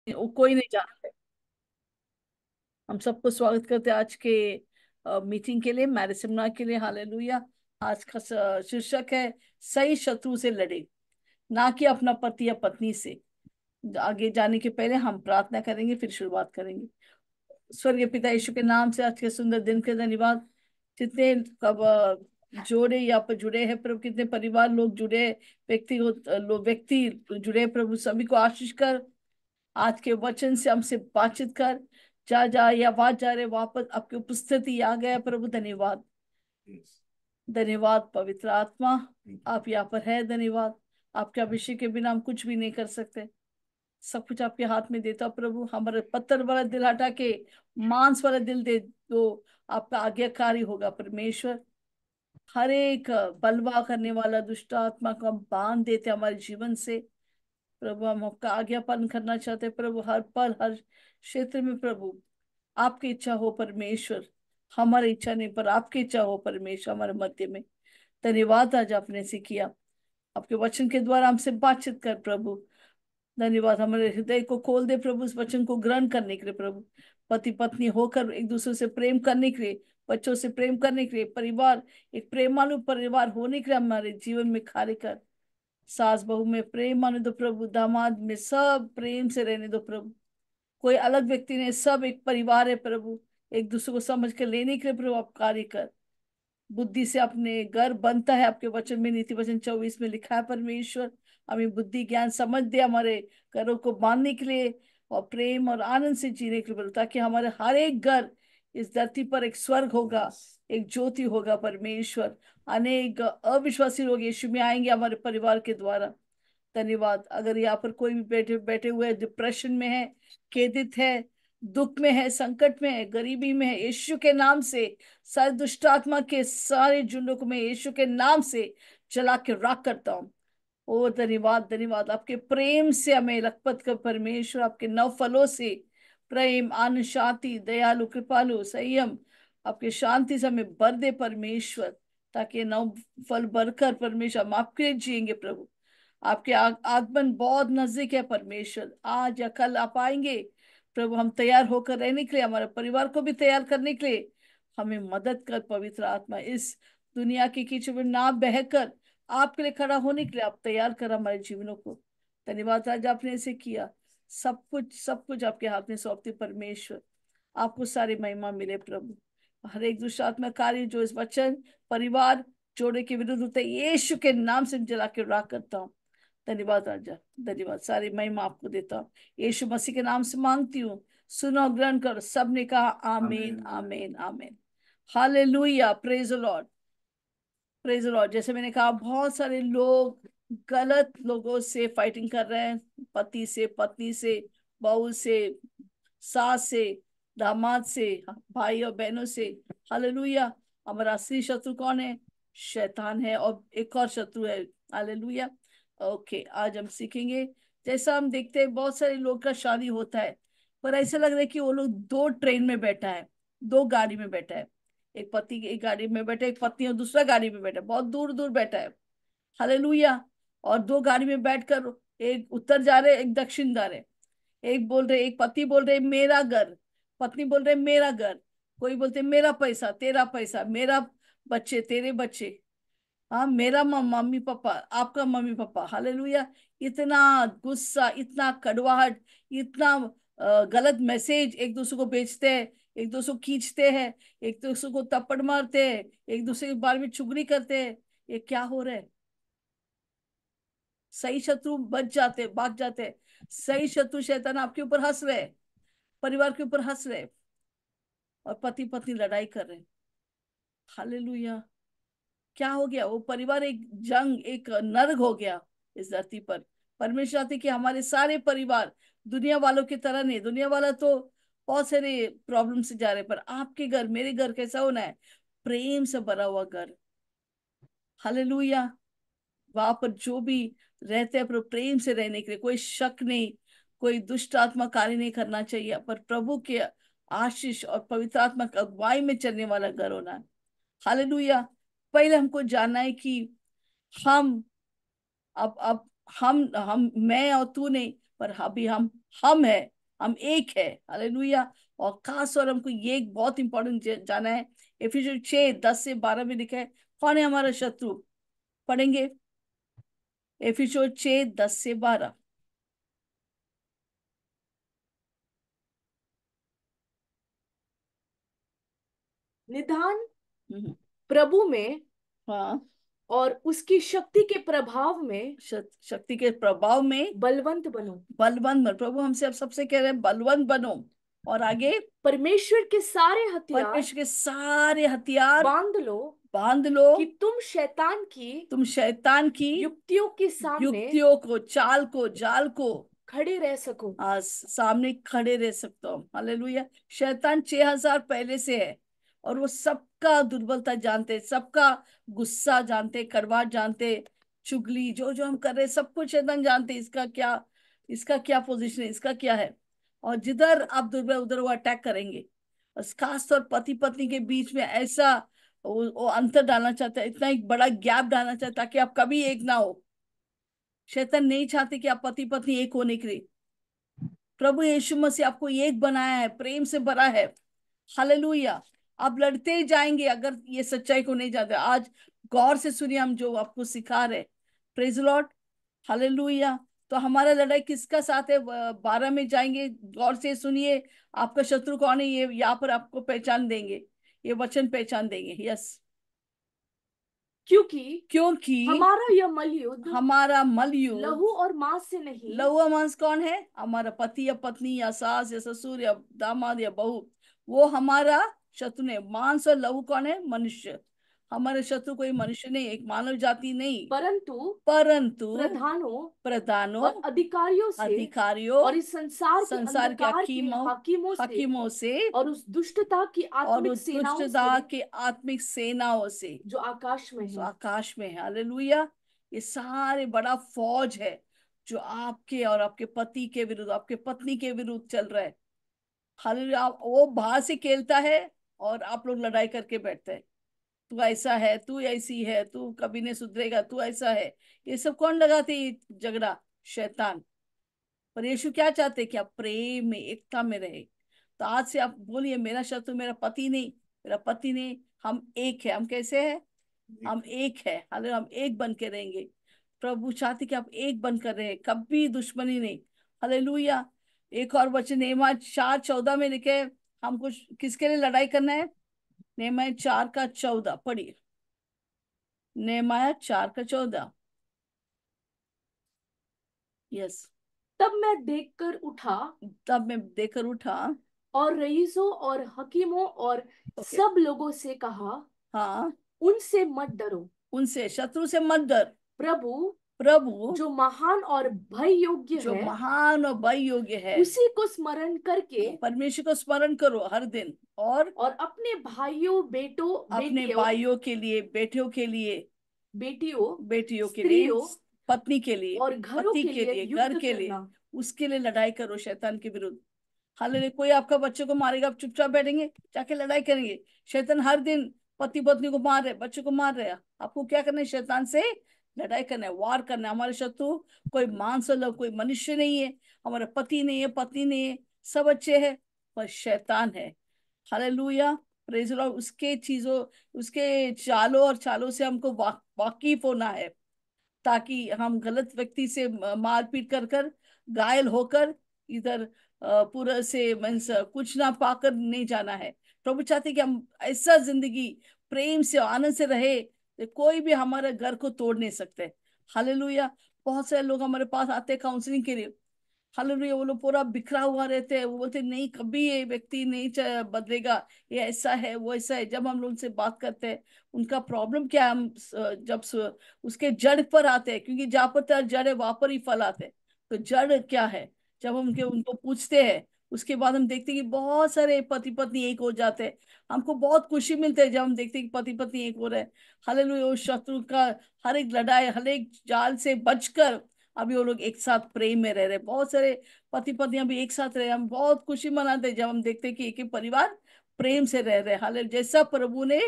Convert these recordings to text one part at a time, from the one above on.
वो कोई नहीं जानता। हम सबको स्वागत करते हैं आज के मीटिंग के लिए, मैरिज सेमिनार के लिए। हालेलुया। आज का शीर्षक है सही शत्रु से लड़े, ना कि अपना पति या पत्नी से। आगे जाने के पहले हम प्रार्थना करेंगे, फिर शुरुआत करेंगे। स्वर्गीय पिता यीशु के नाम से आज के सुंदर दिन के धन्यवाद। जितने कब जोड़े यहाँ पर जुड़े हैं प्रभु, कितने परिवार लोग जुड़े, व्यक्ति जुड़े हैं प्रभु, सभी को आशीष कर। आज के वचन से हमसे बातचीत कर। जा जा या आवाज जा रहे वापस आपकी उपस्थिति आ गया प्रभु। धन्यवाद। धन्यवाद पवित्र आत्मा, आप यहाँ पर है। धन्यवाद। आपके अभिषेक के बिना हम कुछ भी नहीं कर सकते। सब कुछ आपके हाथ में देता प्रभु। हमारे पत्थर वाला दिल हटा के मांस वाला दिल दे दो। आपका आज्ञाकारी होगा परमेश्वर। हर एक बलवा करने वाला दुष्ट आत्मा को हम बांध देते हमारे जीवन से प्रभु। हम आपका आज्ञापालन करना चाहते हैं प्रभु, हर पल हर क्षेत्र में प्रभु। आपकी इच्छा हो परमेश्वर, हमारी इच्छा नहीं पर आपकी इच्छा हो परमेश्वर हमारे मध्य में। धन्यवाद आज आपने से किया। आपके वचन के द्वारा हमसे बातचीत कर प्रभु। धन्यवाद। हमारे हृदय को खोल दे प्रभु उस वचन को ग्रहण करने के लिए प्रभु। पति पत्नी होकर एक दूसरे से प्रेम करने के लिए, बच्चों से प्रेम करने के लिए, परिवार एक प्रेमालु परिवार होने के लिए हमारे जीवन में कार्य कर। सास बहू में प्रेम आने दो प्रभु, दामाद में सब प्रेम से रहने दो प्रभु। कोई अलग व्यक्ति नहीं, सब एक परिवार है प्रभु। एक दूसरे को समझ कर लेने के लिए प्रभु आप कार्य कर। बुद्धि से अपने घर बनता है, आपके वचन में नीति वचन 24 में लिखा है परमेश्वर। हमें बुद्धि ज्ञान समझ दे हमारे घरों को बांधने के लिए और प्रेम और आनंद से जीने के लिए प्रभु, ताकि हमारे हर एक घर इस धरती पर एक स्वर्ग होगा, एक ज्योति होगा परमेश्वर। अनेक अविश्वासी लोग यीशु में आएंगे हमारे परिवार के द्वारा। धन्यवाद। अगर यहाँ पर कोई भी बैठे बैठे हुए डिप्रेशन में है, खेदित है, दुख में है, संकट में है, गरीबी में है, यीशु के नाम से सारे दुष्ट आत्मा के सारे झुंडों को मैं यीशु के नाम से जला के राख करता हूँ। ओ धन्यवाद, धन्यवाद। आपके प्रेम से हमें लखपत कर परमेश्वर, आपके नव फलों से प्रेम आनंद शांति दयालु कृपालु संयम, आपके शांति से हमें भर दे परमेश्वर, ताकि नव फल भरकर परमेश्वर हम आपके लिए जिएंगे प्रभु। आपके आगमन बहुत नजदीक है परमेश्वर। आज या कल आप आएंगे प्रभु। हम तैयार होकर रहने के लिए, हमारे परिवार को भी तैयार करने के लिए हमें मदद कर पवित्र आत्मा। इस दुनिया की कीचड़ में ना बहकर आपके लिए खड़ा होने के लिए आप तैयार कर हमारे जीवनों को। धन्यवाद आज आपने इसे किया। सब कुछ आपके हाथ में सौंपते परमेश्वर। आपको सारी महिमा मिले प्रभु। हर एक दुष्ट आत्मा कार्य जो इस वचन परिवार जोड़े के विरुद्ध होते हैं, यीशु के नाम से जला के राख करता हूँ। धन्यवाद राजा, धन्यवाद। सारी महिमा आपको देता हूँ, यीशु मसीह के नाम से मांगती हूँ। सुनो, ग्रहण करो। सबने कहा आमीन, आमीन, आमीन। Hallelujah. Praise the Lord, praise the Lord. जैसे मैंने कहा, बहुत सारे लोग गलत लोगों से फाइटिंग कर रहे हैं, पति से, पत्नी से, बहू से, सास से, दामाद से, भाई और बहनों से। हालेलुया। हमारा असली शत्रु कौन है? शैतान है, और एक और शत्रु है। हालेलुया। ओके, आज हम सीखेंगे। जैसा हम देखते हैं, बहुत सारे लोग का शादी होता है, पर ऐसा लग रहा है कि वो लोग दो ट्रेन में बैठा है, दो गाड़ी में बैठा है। एक पति एक गाड़ी में बैठा है, एक पत्नी और दूसरा गाड़ी में बैठा है, बहुत दूर दूर बैठा है। हालेलुया। और दो गाड़ी में बैठकर एक उत्तर जा रहे, एक दक्षिण जा रहे। एक बोल रहे, एक पति बोल रहे मेरा घर, पत्नी बोल रहे मेरा घर। कोई बोलते मेरा पैसा तेरा पैसा, मेरा बच्चे तेरे बच्चे, हाँ मेरा मम्मी पापा आपका मम्मी पापा। हालेलुया। इतना गुस्सा, इतना कड़वाहट, इतना गलत मैसेज एक दूसरे को भेजते हैं, एक दूसरे को खींचते हैं, एक दूसरे को थप्पड़ मारते हैं, एक दूसरे के बारे में चुगली करते हैं। ये क्या हो रहा है? सही शत्रु बच जाते, भाग जाते। सही शत्रु शैतान आपके ऊपर हंस रहे, परिवार के ऊपर हंस रहे, और पति पत्नी लड़ाई कर रहे हैं। हालेलुया। क्या हो गया? वो परिवार एक जंग, एक नर्क हो गया इस धरती पर। परमेश्वर चाहते कि हमारे सारे परिवार दुनिया वालों की तरह नहीं। दुनिया वाला तो बहुत सारे प्रॉब्लम से जा रहे, पर आपके घर, मेरे घर कैसा होना है? प्रेम से भरा हुआ घर। हालेलुया। वहां पर जो भी रहते हैं प्रभु, प्रेम से रहने के लिए, कोई शक नहीं, कोई दुष्ट आत्मा कार्य नहीं करना चाहिए, पर प्रभु के आशीष और पवित्र आत्मा की अगुवाई में चलने वाला घर होना है। हालेलुया। पहले हमको जानना है कि हम अब हम मैं और तू नहीं, पर अभी हम है। हम एक है। हालेलुया। और खास और हमको ये एक बहुत इंपॉर्टेंट जाना है। इफिसियों 6:10 से 12 में लिखा है कौन है हमारा शत्रु। पढ़ेंगे इफिसियों 6:10 से 12। निधान हम्म, प्रभु में हाँ। और उसकी शक्ति के प्रभाव में शक्ति के प्रभाव में बलवंत बनो। बलवंत बनो। प्रभु हमसे अब सबसे कह रहे हैं बलवंत बनो। और आगे परमेश्वर के सारे हथियार परमेश्वर के सारे हथियार बांध लो बांध लो कि तुम शैतान की तुम शैतान की युक्तियों के सामने युक्तियों को, चाल को, जाल को खड़े रह सको। सामने खड़े रह सकते हो। हालेलुया। शैतान 6,000 पहले से है और वो सबका दुर्बलता जानते, सबका गुस्सा जानते, कड़वाहट जानते, चुगली जो जो हम कर रहे हैं सब कुछ शैतान जानते, इसका क्या पोजीशन है, इसका क्या है। और जिधर आप दुर्बल उधर वो अटैक करेंगे। और खास तौर पति पत्नी के बीच में ऐसा वो अंतर डालना चाहता है, इतना एक बड़ा गैप डालना चाहता है ताकि आप कभी एक ना हो। शैतान नहीं चाहते कि आप पति पत्नी एक होने के लिए। प्रभु यीशु मसीह आपको एक बनाया है, प्रेम से भरा है। हालेलुया। आप लड़ते ही जाएंगे अगर ये सच्चाई को नहीं जानते। आज गौर से सुनिए हम जो आपको सिखा रहे। Praise Lord. हालेलुया। तो हमारा लड़ाई किसका साथ है, 12 में जाएंगे, गौर से सुनिए। आपका शत्रु कौन है ये यहाँ पर आपको पहचान देंगे, ये वचन पहचान देंगे। यस। क्योंकि क्योंकि हमारा यह मलयुद्ध हमारा मलयुद्ध लहू और मांस से नहीं। लहुआ मांस कौन है, हमारा पति या पत्नी या सास या ससुर या दामाद या बहू। वो हमारा शत्रु नहीं। मांस और लहू कौन है, मनुष्य। हमारे शत्रु कोई मनुष्य नहीं, एक मानव जाति नहीं, परंतु परंतु प्रधानों प्रधानों, और अधिकारियों से अधिकारियों, और इस संसार के संसार के अंधकार के हकीमों हाकिमों से हकीमों से और उस दुष्टता की और आत्मिक उस सेनाओं दुष्टता से के आत्मिक सेनाओं से जो आकाश में जो है। आकाश में है। हालेलुया। ये सारे बड़ा फौज है जो आपके और आपके पति के विरुद्ध, आपके पत्नी के विरुद्ध चल रहा है। हालेलुया। वो बाहर से खेलता है और आप लोग लड़ाई करके बैठते हैं। तू ऐसा है, तू ऐसी है, तू कभी नहीं सुधरेगा, तू ऐसा है। ये सब कौन लगाते हैं ये झगड़ा, शैतान। पर यीशु क्या चाहते हैं कि आप प्रेम में, एकता में रहे। तो आज से आप बोलिए मेरा शत्रु मेरा पति नहीं, मेरा पति नहीं, हम एक है। हम कैसे हैं, हम एक है। हालेलुया। हम एक बन के रहेंगे। प्रभु चाहते कि आप एक बनकर रहे, कभी दुश्मनी नहीं। हालेलुया। एक और वचन नेहमीया 4:14 में लिखे है, हमको किसके लिए लड़ाई करना है। नेहमीया 4:14 पढ़िए। नेहमीया 4:14। यस। तब मैं देखकर उठा तब मैं देकर उठा। और रईसों और हकीमों और ओके। सब लोगों से कहा, हाँ। उनसे मत डरो। उनसे, शत्रु से मत डर। प्रभु प्रभु जो महान और भय योग्य जो है महान और भय योग्य है, उसी को स्मरण करके परमेश्वर को स्मरण करो हर दिन। और और अपने भाइयों बेटों अपने बेटियों भाइयों के लिए, बेटियों के लिए, बेटियों बेटियों के लिए, स्त्रियों पत्नी के लिए, और घरों पति के के लिए लिए, घर युद्ध के लिए, करना। उसके लिए लड़ाई करो शैतान के विरुद्ध। हालेलुया। कोई आपका बच्चे को मारेगा, आप चुपचाप बैठेंगे, जाके लड़ाई करेंगे। शैतान हर दिन पति पत्नी को मार रहे, बच्चों को मार रहे। आपको क्या करना है, शैतान से लड़ाई करना है, वार करना है। हमारे शत्रु कोई मांस वाला, कोई मनुष्य नहीं है, हमारा पति नहीं है, पत्नी नहीं है, सब अच्छे हैं, पर शैतान है। हालेलुया। Praise Lord. उसके चीजों, उसके चालों और चालों से हमको वाकिफ होना है, ताकि हम गलत व्यक्ति से मारपीट कर कर घायल होकर इधर पूरा से मीन्स कुछ ना पाकर नहीं जाना है। प्रभु चाहते कि हम ऐसा जिंदगी प्रेम से आनंद से रहे कि कोई भी हमारे घर को तोड़ नहीं सकते। हालेलुया। बहुत सारे लोग हमारे पास आते हैं काउंसलिंग के लिए। हालेलुया। वो लोग पूरा बिखरा हुआ रहते हैं, वो बोलते नहीं कभी ये व्यक्ति नहीं बदलेगा, ये ऐसा है, वो ऐसा है। जब हम लोग उनसे बात करते हैं उनका प्रॉब्लम क्या है, हम उसके जड़ पर आते हैं, क्योंकि जहाँ पर जड़ है वहां पर ही फल आते हैं। तो जड़ क्या है, जब हम उनके उनको पूछते हैं उसके बाद हम देखते हैं कि बहुत सारे पति पत्नी एक हो जाते हैं। हमको बहुत खुशी मिलती है जब हम देखते हैं कि पति पत्नी एक हो रहे हैं। हालेलुया। उस शत्रु का हर एक लड़ाई, हर एक जाल से बचकर अभी वो लोग एक साथ प्रेम में रह रहे। बहुत सारे पति पत्नियां भी एक साथ रहे, हम बहुत खुशी मनाते हैं जब हम देखते हैं कि एक ही परिवार प्रेम से रह रहे। हालेलुया। जैसा प्रभु ने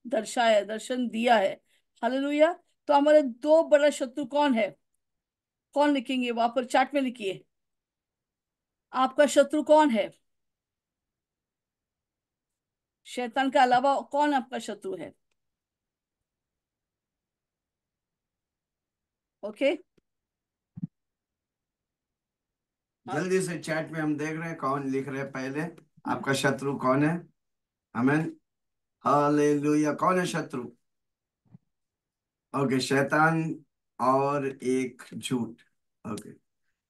दर्शाया, दर्शन दिया है। हालेलुया। तो हमारे दो बड़ा शत्रु कौन है, कौन लिखेंगे वहां पर, चार्ट में लिखिए। आपका शत्रु कौन है? शैतान के अलावा कौन आपका शत्रु है? ओके। जल्दी से चैट में हम देख रहे हैं कौन लिख रहे हैं पहले। आपका शत्रु कौन है? आमीन, हालेलुया। कौन है शत्रु? ओके, शैतान और एक झूठ। ओके,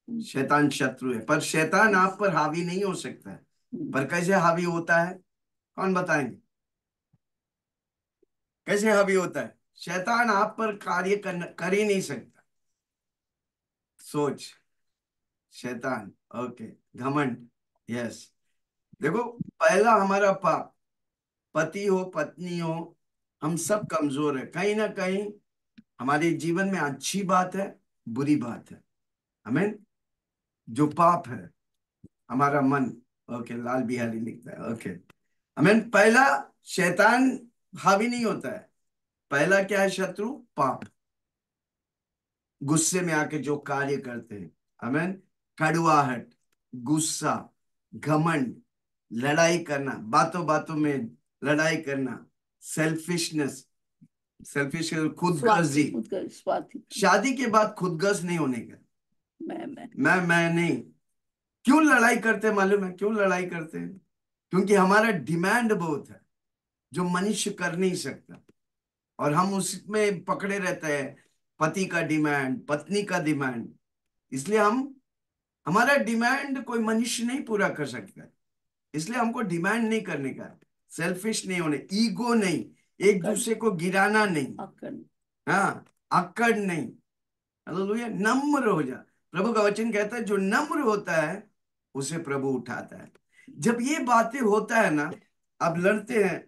शैतान शत्रु है, पर शैतान आप पर हावी नहीं हो सकता है। पर कैसे हावी होता है? कौन बताएंगे कैसे हावी होता है? शैतान आप पर कार्य कर ही नहीं सकता। सोच, शैतान। ओके, घमंड। यस, देखो, पहला हमारा पाप, पति हो पत्नी हो, हम सब कमजोर है कहीं ना कहीं। हमारे जीवन में अच्छी बात है, बुरी बात है। हमें जो पाप है, हमारा मन। ओके, लाल बिहारी लिखता है। ओके, हमें पहला शैतान हावी नहीं होता है। पहला क्या है? शत्रु पाप। गुस्से में आके जो कार्य करते हैं, हमें कड़वाहट, गुस्सा, घमंड, लड़ाई करना, बातों बातों में लड़ाई करना, सेल्फिशनेस, सेल्फिश, खुदगर्जी। स्वार्थी। शादी के बाद खुदगर्ज नहीं होने का। मैं मैं नहीं। क्यों लड़ाई करते हैं मालूम है? क्यों लड़ाई करते हैं? क्योंकि हमारा डिमांड बहुत है जो मनुष्य कर नहीं सकता, और हम उसमें पकड़े रहते हैं। पति का डिमांड, पत्नी का डिमांड। इसलिए हमारा डिमांड कोई मनुष्य नहीं पूरा कर सकता। इसलिए हमको डिमांड नहीं करने का, सेल्फिश नहीं होने, ईगो नहीं, एक दूसरे को गिराना नहीं, हाँ, अक्कड़ नहीं। हालेलुया, नम्र हो जा। प्रभु का वचन कहता है जो नम्र होता है उसे प्रभु उठाता है। जब ये बातें होता है ना, आप लड़ते हैं,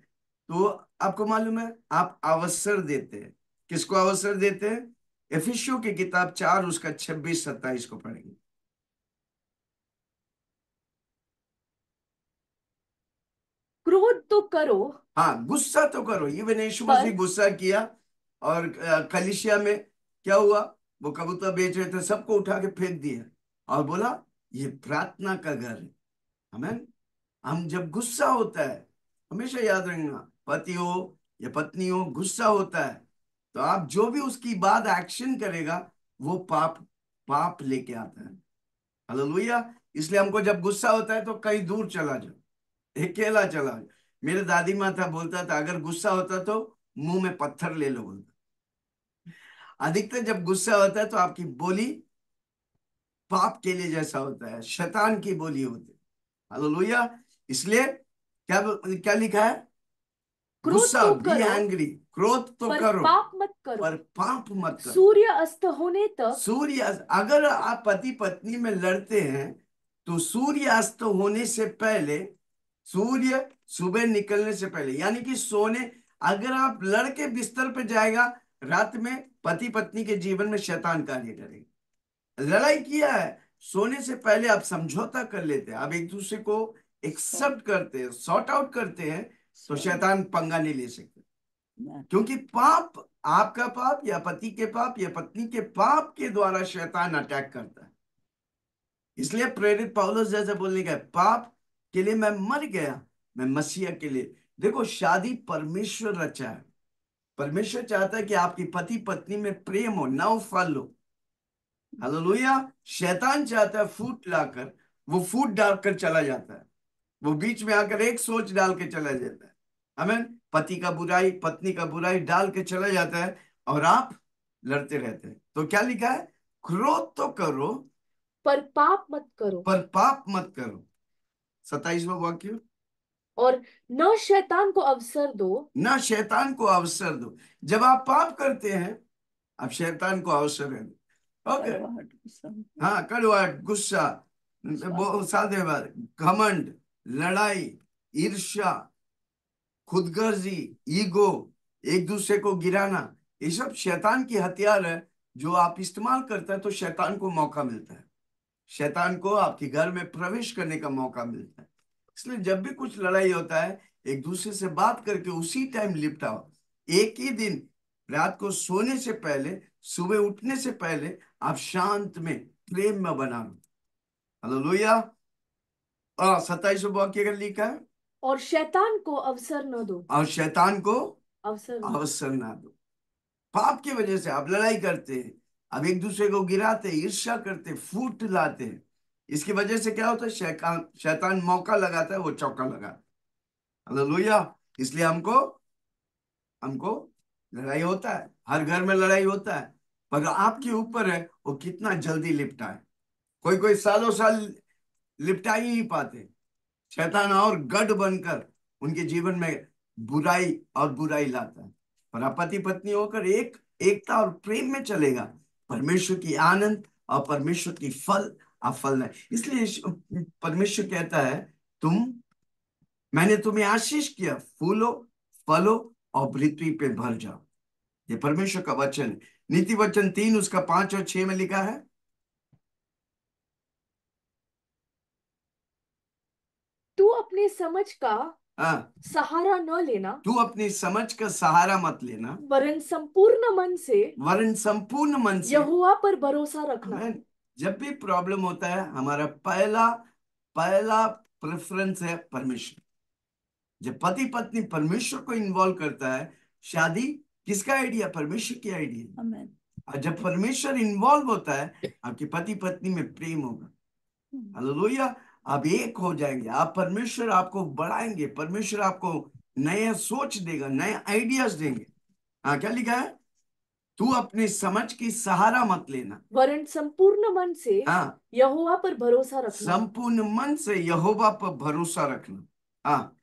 तो आपको मालूम है आप अवसर देते हैं। किसको अवसर देते हैं? एफिसियों की किताब 4 उसका 26-27 को पढ़ेंगे। क्रोध तो करो, हाँ, गुस्सा तो करो। इवन यीशु पर मसीह गुस्सा किया, और कलिसिया में क्या हुआ? वो कबूतर बेच रहे थे, सबको उठा के फेंक दिया और बोला ये प्रार्थना का घर है। हमें हम जब गुस्सा होता है, हमेशा याद रखना, पति हो या पत्नी हो, गुस्सा होता है तो आप जो भी उसकी बाद एक्शन करेगा वो पाप पाप लेके आता है। हालेलुया। इसलिए हमको जब गुस्सा होता है तो कहीं दूर चला जाओ, अकेला चला जाओ। मेरे दादी माँ था बोलता था अगर गुस्सा होता तो मुंह में पत्थर ले लो बोलता। अधिकतर जब गुस्सा होता है तो आपकी बोली पाप के लिए जैसा होता है, शैतान की बोली होती है। हालेलुया। इसलिए क्या क्या लिखा है? क्रोध गुस्सा, तो बी करो, एंग्री, क्रोध तो पर करो, पाप मत करो। पर पाप मत करो। सूर्य अस्त होने तक सूर्य अगर आप पति पत्नी में लड़ते हैं तो सूर्य अस्त होने से पहले, सूर्य सुबह निकलने से पहले, यानी कि सोने, अगर आप लड़के बिस्तर पे जाएगा रात में, पति पत्नी के जीवन में शैतान कार्य करेगा। लड़ाई किया है, सोने से पहले आप समझौता कर लेते हैं, आप एक दूसरे को एक्सेप्ट करते हैं, सॉर्ट आउट करते हैं, तो शैतान पंगा नहीं ले सकते। क्योंकि पाप, आपका पाप या पति के पाप या पत्नी के पाप के द्वारा शैतान अटैक करता है। इसलिए प्रेरित पौलुस जैसे बोलने का, पाप के लिए मैं मर गया, मैं मसीहा के लिए। देखो, शादी परमेश्वर रचा है। परमेश्वर चाहता है कि आपकी पति पत्नी में प्रेम हो, नव फल हो। हालेलुया। शैतान चाहता है फूट लाकर, वो फूट डालकर चला जाता है, वो बीच में आकर एक सोच डाल के चला जाता है। हमें पति का बुराई, पत्नी का बुराई डाल के चला जाता है, और आप लड़ते रहते हैं। तो क्या लिखा है? क्रोध तो करो पर पाप मत करो, पर पाप मत करो। 27वां वाक्य, और न शैतान को अवसर दो। ना शैतान को अवसर दो। जब आप पाप करते हैं, आप शैतान को अवसर है। ओके, हाँ, कड़वाहट, गुस्सा, वो सादेबाद, घमंड, लड़ाई, ईर्ष्या, खुदगर्जी, ईगो, एक दूसरे को गिराना, ये सब शैतान की हथियार है जो आप इस्तेमाल करते हैं तो शैतान को मौका मिलता है, शैतान को आपके घर में प्रवेश करने का मौका मिलता है। इसलिए जब भी कुछ लड़ाई होता है, एक दूसरे से बात करके उसी टाइम निपटाओ। एक ही दिन, रात को सोने से पहले, सुबह उठने से पहले आप शांत में, प्रेम में बना लो। हालेलुया। 27 वाक्य अगर लिखा है, और शैतान को अवसर न दो। और शैतान को अवसर न दो। अवसर ना दो। पाप की वजह से आप लड़ाई करते हैं, अब एक दूसरे को गिराते हैं, ईर्ष्या करते हैं, फूट लाते हैं। इसकी वजह से क्या होता है, शैतान शैतान मौका लगाता है, वो चौका लगाता है। हालेलुया। इसलिए हमको हमको लड़ाई होता है, हर घर में लड़ाई होता है, पर आपके ऊपर है वो कितना जल्दी लिपटा है। कोई कोई सालों साल लिपटा ही नहीं पाते। शैतान और गढ़ बनकर उनके जीवन में बुराई और बुराई लाता है। पर आप पति पत्नी होकर एकता और प्रेम में चलेगा, परमेश्वर की आनंद और परमेश्वर की फल आप फल है। इसलिए परमेश्वर कहता है, मैंने तुम्हें आशीष किया, फूलो फलो और पृथ्वी पे भर जाओ। ये परमेश्वर का वचन है। नीति वचन 3 उसका 5 और 6 में लिखा है, तू अपने समझ का हाँ, सहारा न लेना, तू अपनी समझ का सहारा मत लेना, वरन संपूर्ण मन से वरन संपूर्ण मन से। यहोवा पर भरोसा रखना। आमेन। जब भी प्रॉब्लम होता है, हमारा पहला पहला प्रेफरेंस है परमेश्वर। जब पति पत्नी परमेश्वर को इन्वॉल्व करता है, शादी किसका आइडिया, परमेश्वर की आइडिया। आमेन। और जब परमेश्वर इन्वॉल्व होता है, आपके पति पत्नी में प्रेम होगा। हालेलुया। आप एक हो जाएंगे, आप परमेश्वर आपको बढ़ाएंगे, परमेश्वर आपको नया सोच देगा, नए आइडियाज देंगे। हाँ, क्या लिखा है, तू अपनी समझ की सहारा मत लेना, वरन संपूर्ण मन से हाँ, यहोवा पर भरोसा रखना। संपूर्ण मन से यहोवा पर भरोसा रखना। हाँ,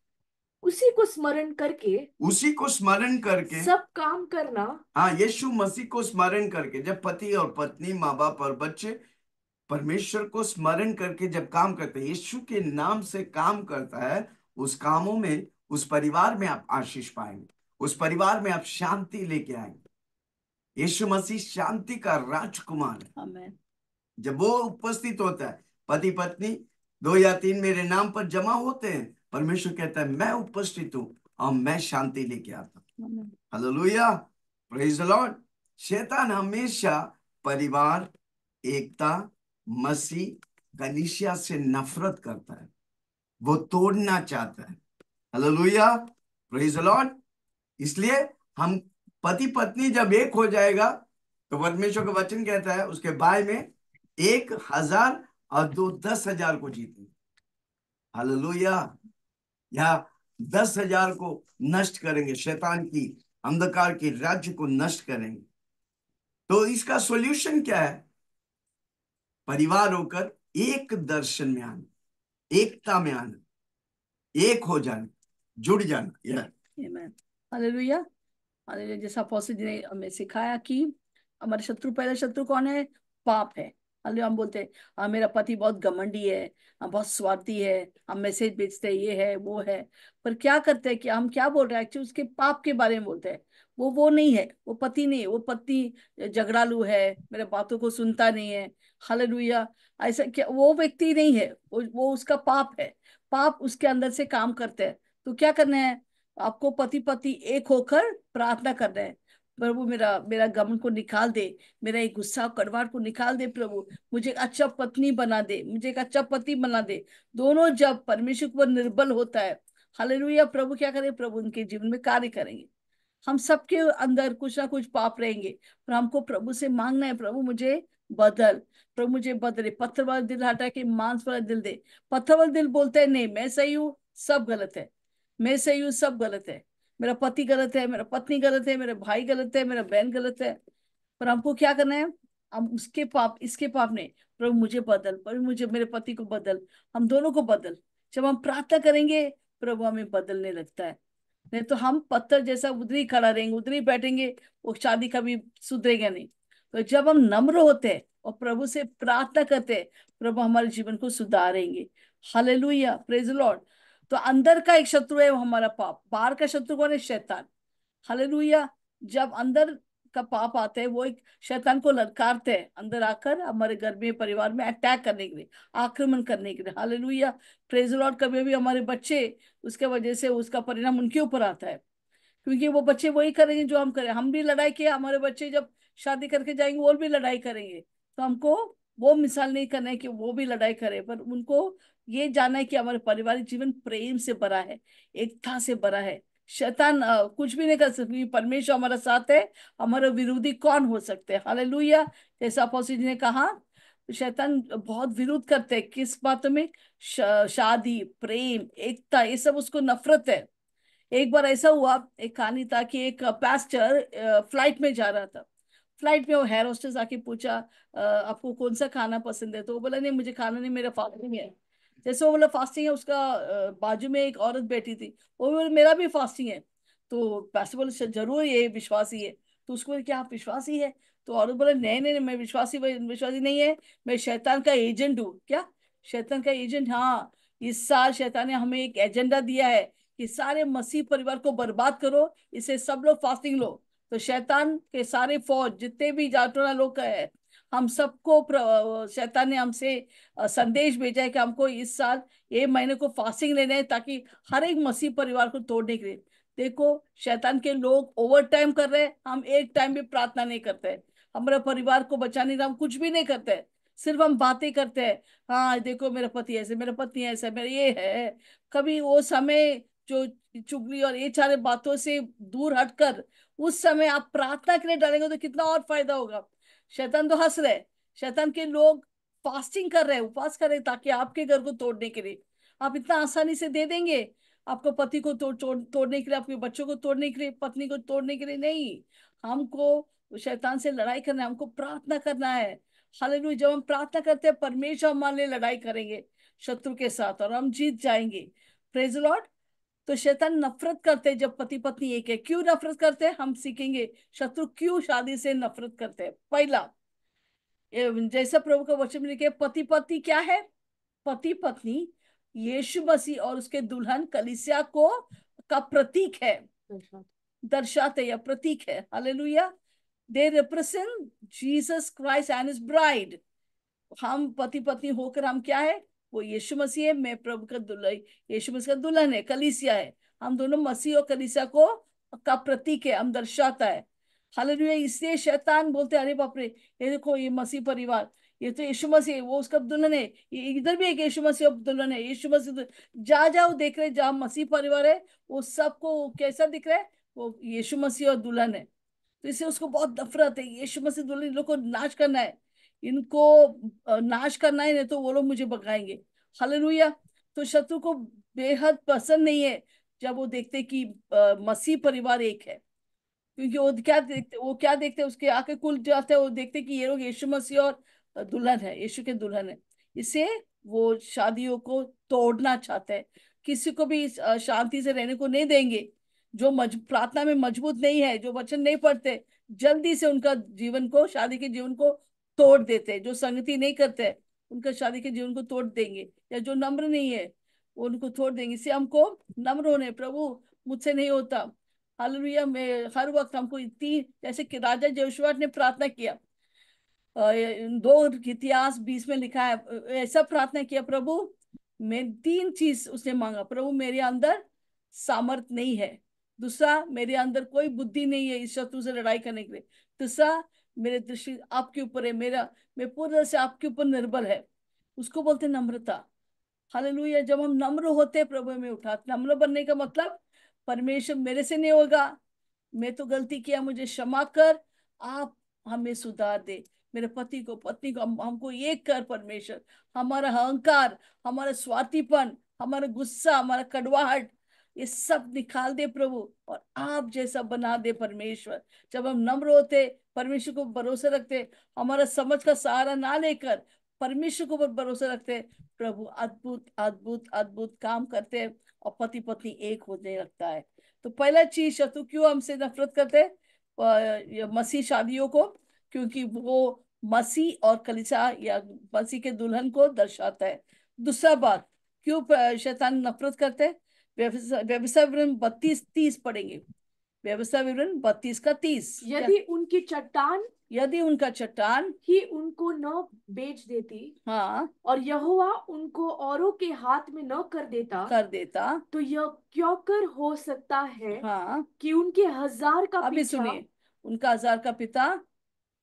उसी को स्मरण करके उसी को स्मरण करके, सब काम करना। हाँ, यीशु मसीह को स्मरण करके। जब पति और पत्नी, माँ बाप और बच्चे परमेश्वर को स्मरण करके जब काम करते हैं, यीशु के नाम से काम करता है, उस कामों में, उस परिवार में आप आशीष पाएंगे, उस परिवार में आप शांति लेके आएंगे। यीशु मसीह शांति का राजकुमार है। आमेन। जब वो उपस्थित होता है, पति पत्नी 2 या 3 मेरे नाम पर जमा होते हैं, परमेश्वर कहता है मैं उपस्थित हूं और मैं शांति लेके आता हूं। Amen. Hallelujah, praise the Lord. शैतान हमेशा परिवार, एकता, मसीह, कलीसिया से नफरत करता है, वो तोड़ना चाहता है। Hallelujah, praise the Lord. इसलिए हम पति पत्नी जब एक हो जाएगा, तो परमेश्वर का वचन कहता है उसके बाय में 1,000 और 2 10,000 को जीतेंगे। हालेलुया। या 10,000 को नष्ट करेंगे, शैतान की अंधकार के राज्य को नष्ट करेंगे। तो इसका सॉल्यूशन क्या है, परिवार होकर एक दर्शन में आना, एकता में आना, एक हो जाना, जुड़ जाना। यह आमेन। हालेलुया। हालेलुया। जैसा अपोस्टल जी ने हमें सिखाया कि हमारे शत्रु, पहला शत्रु कौन है, पाप है। हालेलुया। हम बोलते हैं हाँ मेरा पति बहुत घमंडी है, हम बहुत स्वार्थी है, हम मैसेज भेजते हैं, ये है वो है। पर क्या करते हैं कि हम क्या बोल रहे हैं, एक्चुअली उसके पाप के बारे में बोलते हैं। वो नहीं है, वो पति नहीं है, वो पत्नी झगड़ालू है, मेरे बातों को सुनता नहीं है। हालेलुया। ऐसा क्या, वो व्यक्ति नहीं है, वो उसका पाप है। पाप उसके अंदर से काम करते हैं। तो क्या करना है, आपको पति पति एक होकर प्रार्थना करना है, प्रभु मेरा मेरा गमन को निकाल दे, मेरा एक गुस्सा कड़वाहट को निकाल दे प्रभु, मुझे एक अच्छा पत्नी बना दे, मुझे एक अच्छा पति बना दे। दोनों जब परमेश्वर पर निर्बल होता है, हालेलुया, प्रभु क्या करे, प्रभु उनके जीवन में कार्य करेंगे। हम सबके अंदर कुछ ना कुछ पाप रहेंगे, पर हमको प्रभु से मांगना है, प्रभु मुझे बदल, प्रभु मुझे बदले, पत्थर वाला दिल हटा के मांस वाला दिल दे। पत्थर वाला दिल बोलता है नहीं मैं सही हूँ, सब गलत है, मैं सही हूँ, सब गलत है, मेरा पति गलत है, मेरा पत्नी गलत है, मेरा भाई गलत है, मेरा बहन गलत है। पर हमको क्या करना है, हम उसके पाप इसके पाप नहीं, प्रभु मुझे बदल, प्रभु मुझे मेरे पति को बदल, हम दोनों को बदल। जब हम प्रार्थना करेंगे, प्रभु हमें बदलने लगता है। नहीं तो हम पत्थर जैसा उधर ही खड़ा रहेंगे, उधर ही बैठेंगे, वो शादी कभी सुधरेगा नहीं। तो जब हम नम्र होते हैं और प्रभु से प्रार्थना करते हैं, प्रभु हमारे जीवन को सुधारेंगे। Hallelujah, praise Lord. तो अंदर का एक शत्रु है वो हमारा पाप, बाहर का शत्रु कौन है, शैतान। हालेलुया। जब अंदर का पाप आता है, वो एक शैतान को ललकारते हैं अंदर आकर हमारे घर में, परिवार में अटैक करने के लिए, आक्रमण करने के लिए। Hallelujah, praise Lord. कभी भी हमारे बच्चे, उसके वजह से उसका परिणाम उनके ऊपर आता है, क्योंकि वो बच्चे वही करेंगे जो हम करें। हम भी लड़ाई किए, हमारे बच्चे जब शादी करके जाएंगे वो भी लड़ाई करेंगे। तो हमको वो मिसाल नहीं करना है कि वो भी लड़ाई करे, पर उनको ये जानना है कि हमारे पारिवारिक जीवन प्रेम से भरा है, एकता से भरा है। शैतान कुछ भी नहीं कर सकती, परमेश्वर हमारा साथ है, हमारे विरोधी कौन हो सकते हैं। हालेलुया। जैसा अपोस्तल जी ने कहा, शैतान बहुत विरोध करते हैं किस बातों में, शादी, प्रेम, एकता, ये सब उसको नफरत है। एक बार ऐसा हुआ, एक कहानी था कि एक पास्टर फ्लाइट में जा रहा था। फ्लाइट में वो हेयर होस्टेस आके पूछा, आपको कौन सा खाना पसंद है? तो वो बोला नहीं मुझे खाना नहीं, मेरा फास्टिंग है। जैसे वो बोला फास्टिंग है, उसका बाजू में एक औरत बैठी थी, वो बोले मेरा भी फास्टिंग है। तो पास्टर बोले जरूर ये विश्वासी है। तो उसको बोले क्या आप विश्वासी है? तो औरत बोले नहीं नहीं नहीं, मैं विश्वासी नहीं है, मैं शैतान का एजेंट हूँ। क्या? शैतान का एजेंट? हाँ। इस साल शैतान ने हमें एक एजेंडा दिया है कि सारे मसीह परिवार को बर्बाद करो, इसे सब लोग फास्टिंग लो। तो शैतान के सारे फौज जितने भी जाटोना लोग है, हम सबको शैतान ने हमसे संदेश भेजा है कि हमको इस साल ये महीने को फास्टिंग लेना है, ताकि हर एक मसीह परिवार को तोड़ने के लिए। देखो, शैतान के लोग ओवर टाइम कर रहे हैं, हम एक टाइम भी प्रार्थना नहीं करते। हमारे परिवार को बचाने का हम कुछ भी नहीं करते, सिर्फ हम बातें करते हैं। हाँ देखो मेरा पति ऐसे, मेरा पत्नी ऐसा, मेरा ये है। कभी वो समय जो चुगली और ये सारे बातों से दूर हटकर उस समय आप प्रार्थना के लिए डालेंगे तो कितना और फायदा होगा। शैतान तो हंस रहे, शैतान के लोग फास्टिंग कर रहे हैं, उपवास कर रहे हैं, ताकि आपके घर को तोड़ने के लिए। आप इतना आसानी से दे देंगे आपको पति को तोड़ने के लिए, आपके बच्चों को तोड़ने के लिए, पत्नी को तोड़ने के लिए नहीं। हमको शैतान से लड़ाई करना है, हमको प्रार्थना करना है। हालेलुया। जब हम प्रार्थना करते हैं, परमेश्वर हमारे लिए लड़ाई करेंगे शत्रु के साथ और हम जीत जाएंगे। Praise Lord. तो शैतान नफरत करते हैं जब पति पत्नी एक है। क्यों नफरत करते हैं हम सीखेंगे। शत्रु क्यों शादी से नफरत करते हैं। पहला, जैसा प्रभु का वचन में लिखे, पति पत्नी क्या है? पति पत्नी यीशु मसीह और उसके दुल्हन कलीसिया को का प्रतीक है, दर्शाते या प्रतीक है। Hallelujah. They represent Jesus Christ and his bride. हम पति पत्नी होकर हम क्या है? वो यीशु मसीह है, मैं प्रभु का दुल्हन, यीशु मसीह का दुल्हन है, कलीसिया है। हम दोनों मसीह और कलीसिया को का प्रतीक है, हम दर्शाता है। हालेलुया। इसलिए शैतान बोलते हैं, अरे बाप रे, ये देखो ये मसीह परिवार, ये तो यीशु मसीह है, वो उसका दुल्हन है। ये इधर भी एक यीशु मसीह दुल्हन है, यीशु मसीह जा जाओ देख रहे, जहाँ मसीह परिवार है वो सबको कैसा दिख रहा है? वो यीशु मसीह और दुल्हन है। तो इससे उसको बहुत नफरत है, यीशु मसीह दुल्हन, इन लोग को नाश करना है, इनको नाश करना है, नहीं तो वो लोग मुझे भगाएंगे। हालेलुया। तो शत्रु को बेहद पसंद नहीं है जब वो देखते कि मसीह परिवार एक है। क्योंकि वो क्या देखते हैं, उसके आंखें खुल जाते हैं, वो देखते कि ये लोग यीशु मसीह और दुल्हन है, यीशु के दुल्हन है। इससे वो शादियों को तोड़ना चाहते हैं, किसी को भी शांति से रहने को नहीं देंगे। जो प्रार्थना में मजबूत नहीं है, जो वचन नहीं पढ़ते, जल्दी से उनका जीवन को, शादी के जीवन को तोड़ देते हैं। जो संगति नहीं करते, उनका शादी के जीवन को तोड़ देंगे। या जो नम्र नहीं है, वो उनको तोड़ देंगे। इससे हमको नम्र होने, प्रभु मुझसे नहीं होता। हालेलुया। में हर वक्त हमको इतनी, जैसे कि राजा यहोशू ने प्रार्थना किया, 2 इतिहास 20 में लिखा है, ऐसा प्रार्थना किया, प्रभु मैं 3 चीज उसने मांगा। प्रभु मेरे अंदर सामर्थ नहीं है, दूसरा मेरे अंदर कोई बुद्धि नहीं है इस शत्रु से लड़ाई करने के लिए, तीसरा मेरे दृष्टि आपके ऊपर है, मैं पूरी तरह से आपके ऊपर निर्बल है। उसको बोलते नम्रता। हालेलुया। जब हम नम्र होते प्रभु में उठाते, नम्र बनने का मतलब, परमेश्वर मेरे से नहीं होगा, मैं तो गलती किया, मुझे क्षमा कर, आप हमें सुधार दे, मेरे पति को, पत्नी को, हमको एक कर परमेश्वर। हमारा अहंकार, हमारा स्वार्थीपन, हमारा गुस्सा, हमारा कड़वाहट, ये सब निकाल दे प्रभु, और आप जैसा बना दे परमेश्वर। जब हम नम्र होते, परमेश्वर को भरोसा रखते, हमारा समझ का सहारा ना लेकर परमेश्वर को भरोसा रखते, प्रभु अद्भुत अद्भुत अद्भुत काम करते हैं और पति पत्नी एक होने लगता है। तो पहला चीज, शत्रु क्यों हमसे नफरत करते हैं? ये मसीह शादियों को, क्योंकि वो मसीह और कलीसिया या मसीह के दुल्हन को दर्शाता है। दूसरा बात, क्यों शैतान नफरत करते हैं? व्यवसाय विवरण 32-30 पढ़ेंगे। व्यवसाय विवरण 32 का 30। यदि उनका चट्टान ही उनको न बेच देती, हाँ और यहोवा उनको औरों के हाथ में न कर देता, तो यह क्यों कर हो सकता है हाँ। कि उनके 1000 का अभी पीछा सुनिए, उनका 1000 का पिता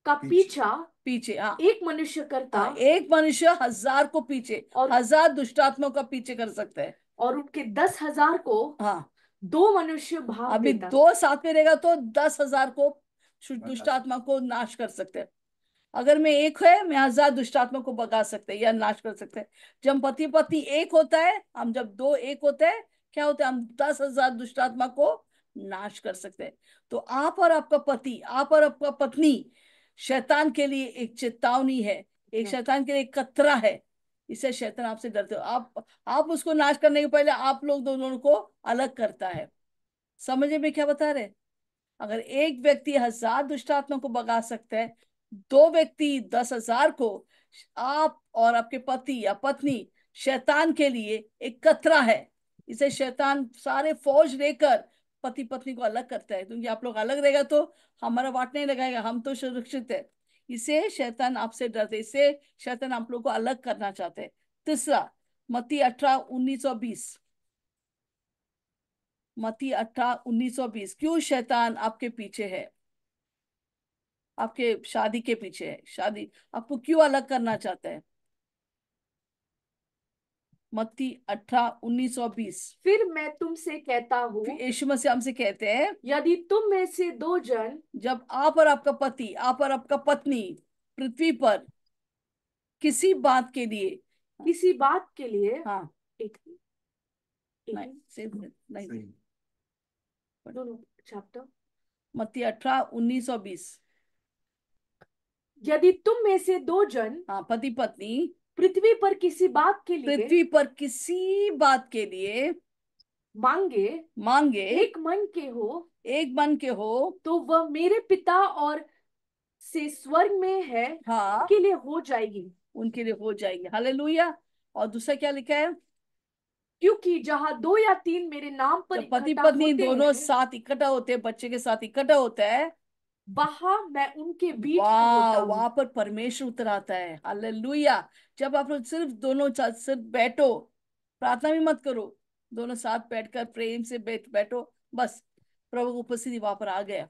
का पीछा पीछे एक मनुष्य करता, एक मनुष्य 1000 को पीछे, और 1000 दुष्टात्मा का पीछे कर सकता है, और उनके 10,000 को हाँ 2 मनुष्य भाग अभी देता। 2 साथ में रहेगा तो 10,000 को दुष्टात्मा को नाश कर सकते हैं। अगर मैं एक है, मैं 1000 दुष्टात्मा को भगा सकते हैं या नाश कर सकते हैं। जब पति पत्नी एक होता है, हम जब दो एक होते हैं, क्या होता है, हम 10,000 दुष्टात्मा को नाश कर सकते हैं। तो आप और आपका पति, आप और आपका पत्नी शैतान के लिए एक चेतावनी है, एक शैतान के लिए एक खतरा है। इससे शैतान आपसे डरते हो, आप उसको नाश करने के पहले आप लोग दोनों को अलग करता है। समझे में क्या बता रहे? अगर एक व्यक्ति 1000 दुष्टात्मा को भगा सकता है, 2 व्यक्ति 10,000 को, आप और आपके पति या पत्नी शैतान के लिए एक खतरा है। इसे शैतान सारे फौज लेकर पति पत्नी को अलग करता है, क्योंकि आप लोग अलग रहेगा तो हमारा वाट नहीं लगाएगा, हम तो सुरक्षित है। इसे शैतान आपसे डरते, इससे शैतान आप लोग को अलग करना चाहते हैं। तीसरा, मत्ती 18:19-20, मत्ती 18:19-20, क्यों शैतान आपके पीछे है, आपके शादी के पीछे है, शादी आपको क्यों अलग करना चाहता है? मत्ती 18:19-20। फिर मैं तुमसे कहता हूँ, फिर यीशु मसीह हमसे कहते हैं, यदि तुम में से 2 जन, जब आप और आपका पति, आप और आपका पत्नी पृथ्वी पर किसी बात के लिए, किसी बात के लिए, हाँ एक नहीं नहीं, दोनों चैप्टर, मत्ती 18:19-20। यदि तुम में से 2 जन, हाँ, पति पत्नी पृथ्वी पर किसी बात के लिए, पृथ्वी पर किसी बात के लिए मांगे एक मन के हो, तो वह मेरे पिता और से स्वर्ग में है, हाँ के लिए हो जाएगी, उनके लिए हो जाएगी। हालेलुया। और दूसरा क्या लिखा है? क्योंकि जहां 2 या 3 मेरे नाम पर जब पति इकट्ठा पत्नी होते दोनों हैं, साथ इकट्ठा होते हैं, बच्चे के साथ इकट्ठा होता है, वहां मैं उनके बीच में वाह, होता हूँ। वहां पर परमेश्वर उतर आता है। हालेलुया। जब आप लोग सिर्फ दोनों साथ सिर्फ बैठो, प्रार्थना भी मत करो, दोनों साथ बैठकर प्रेम से बैठो, बस प्रभु की उपस्थिति वहां पर आ गया।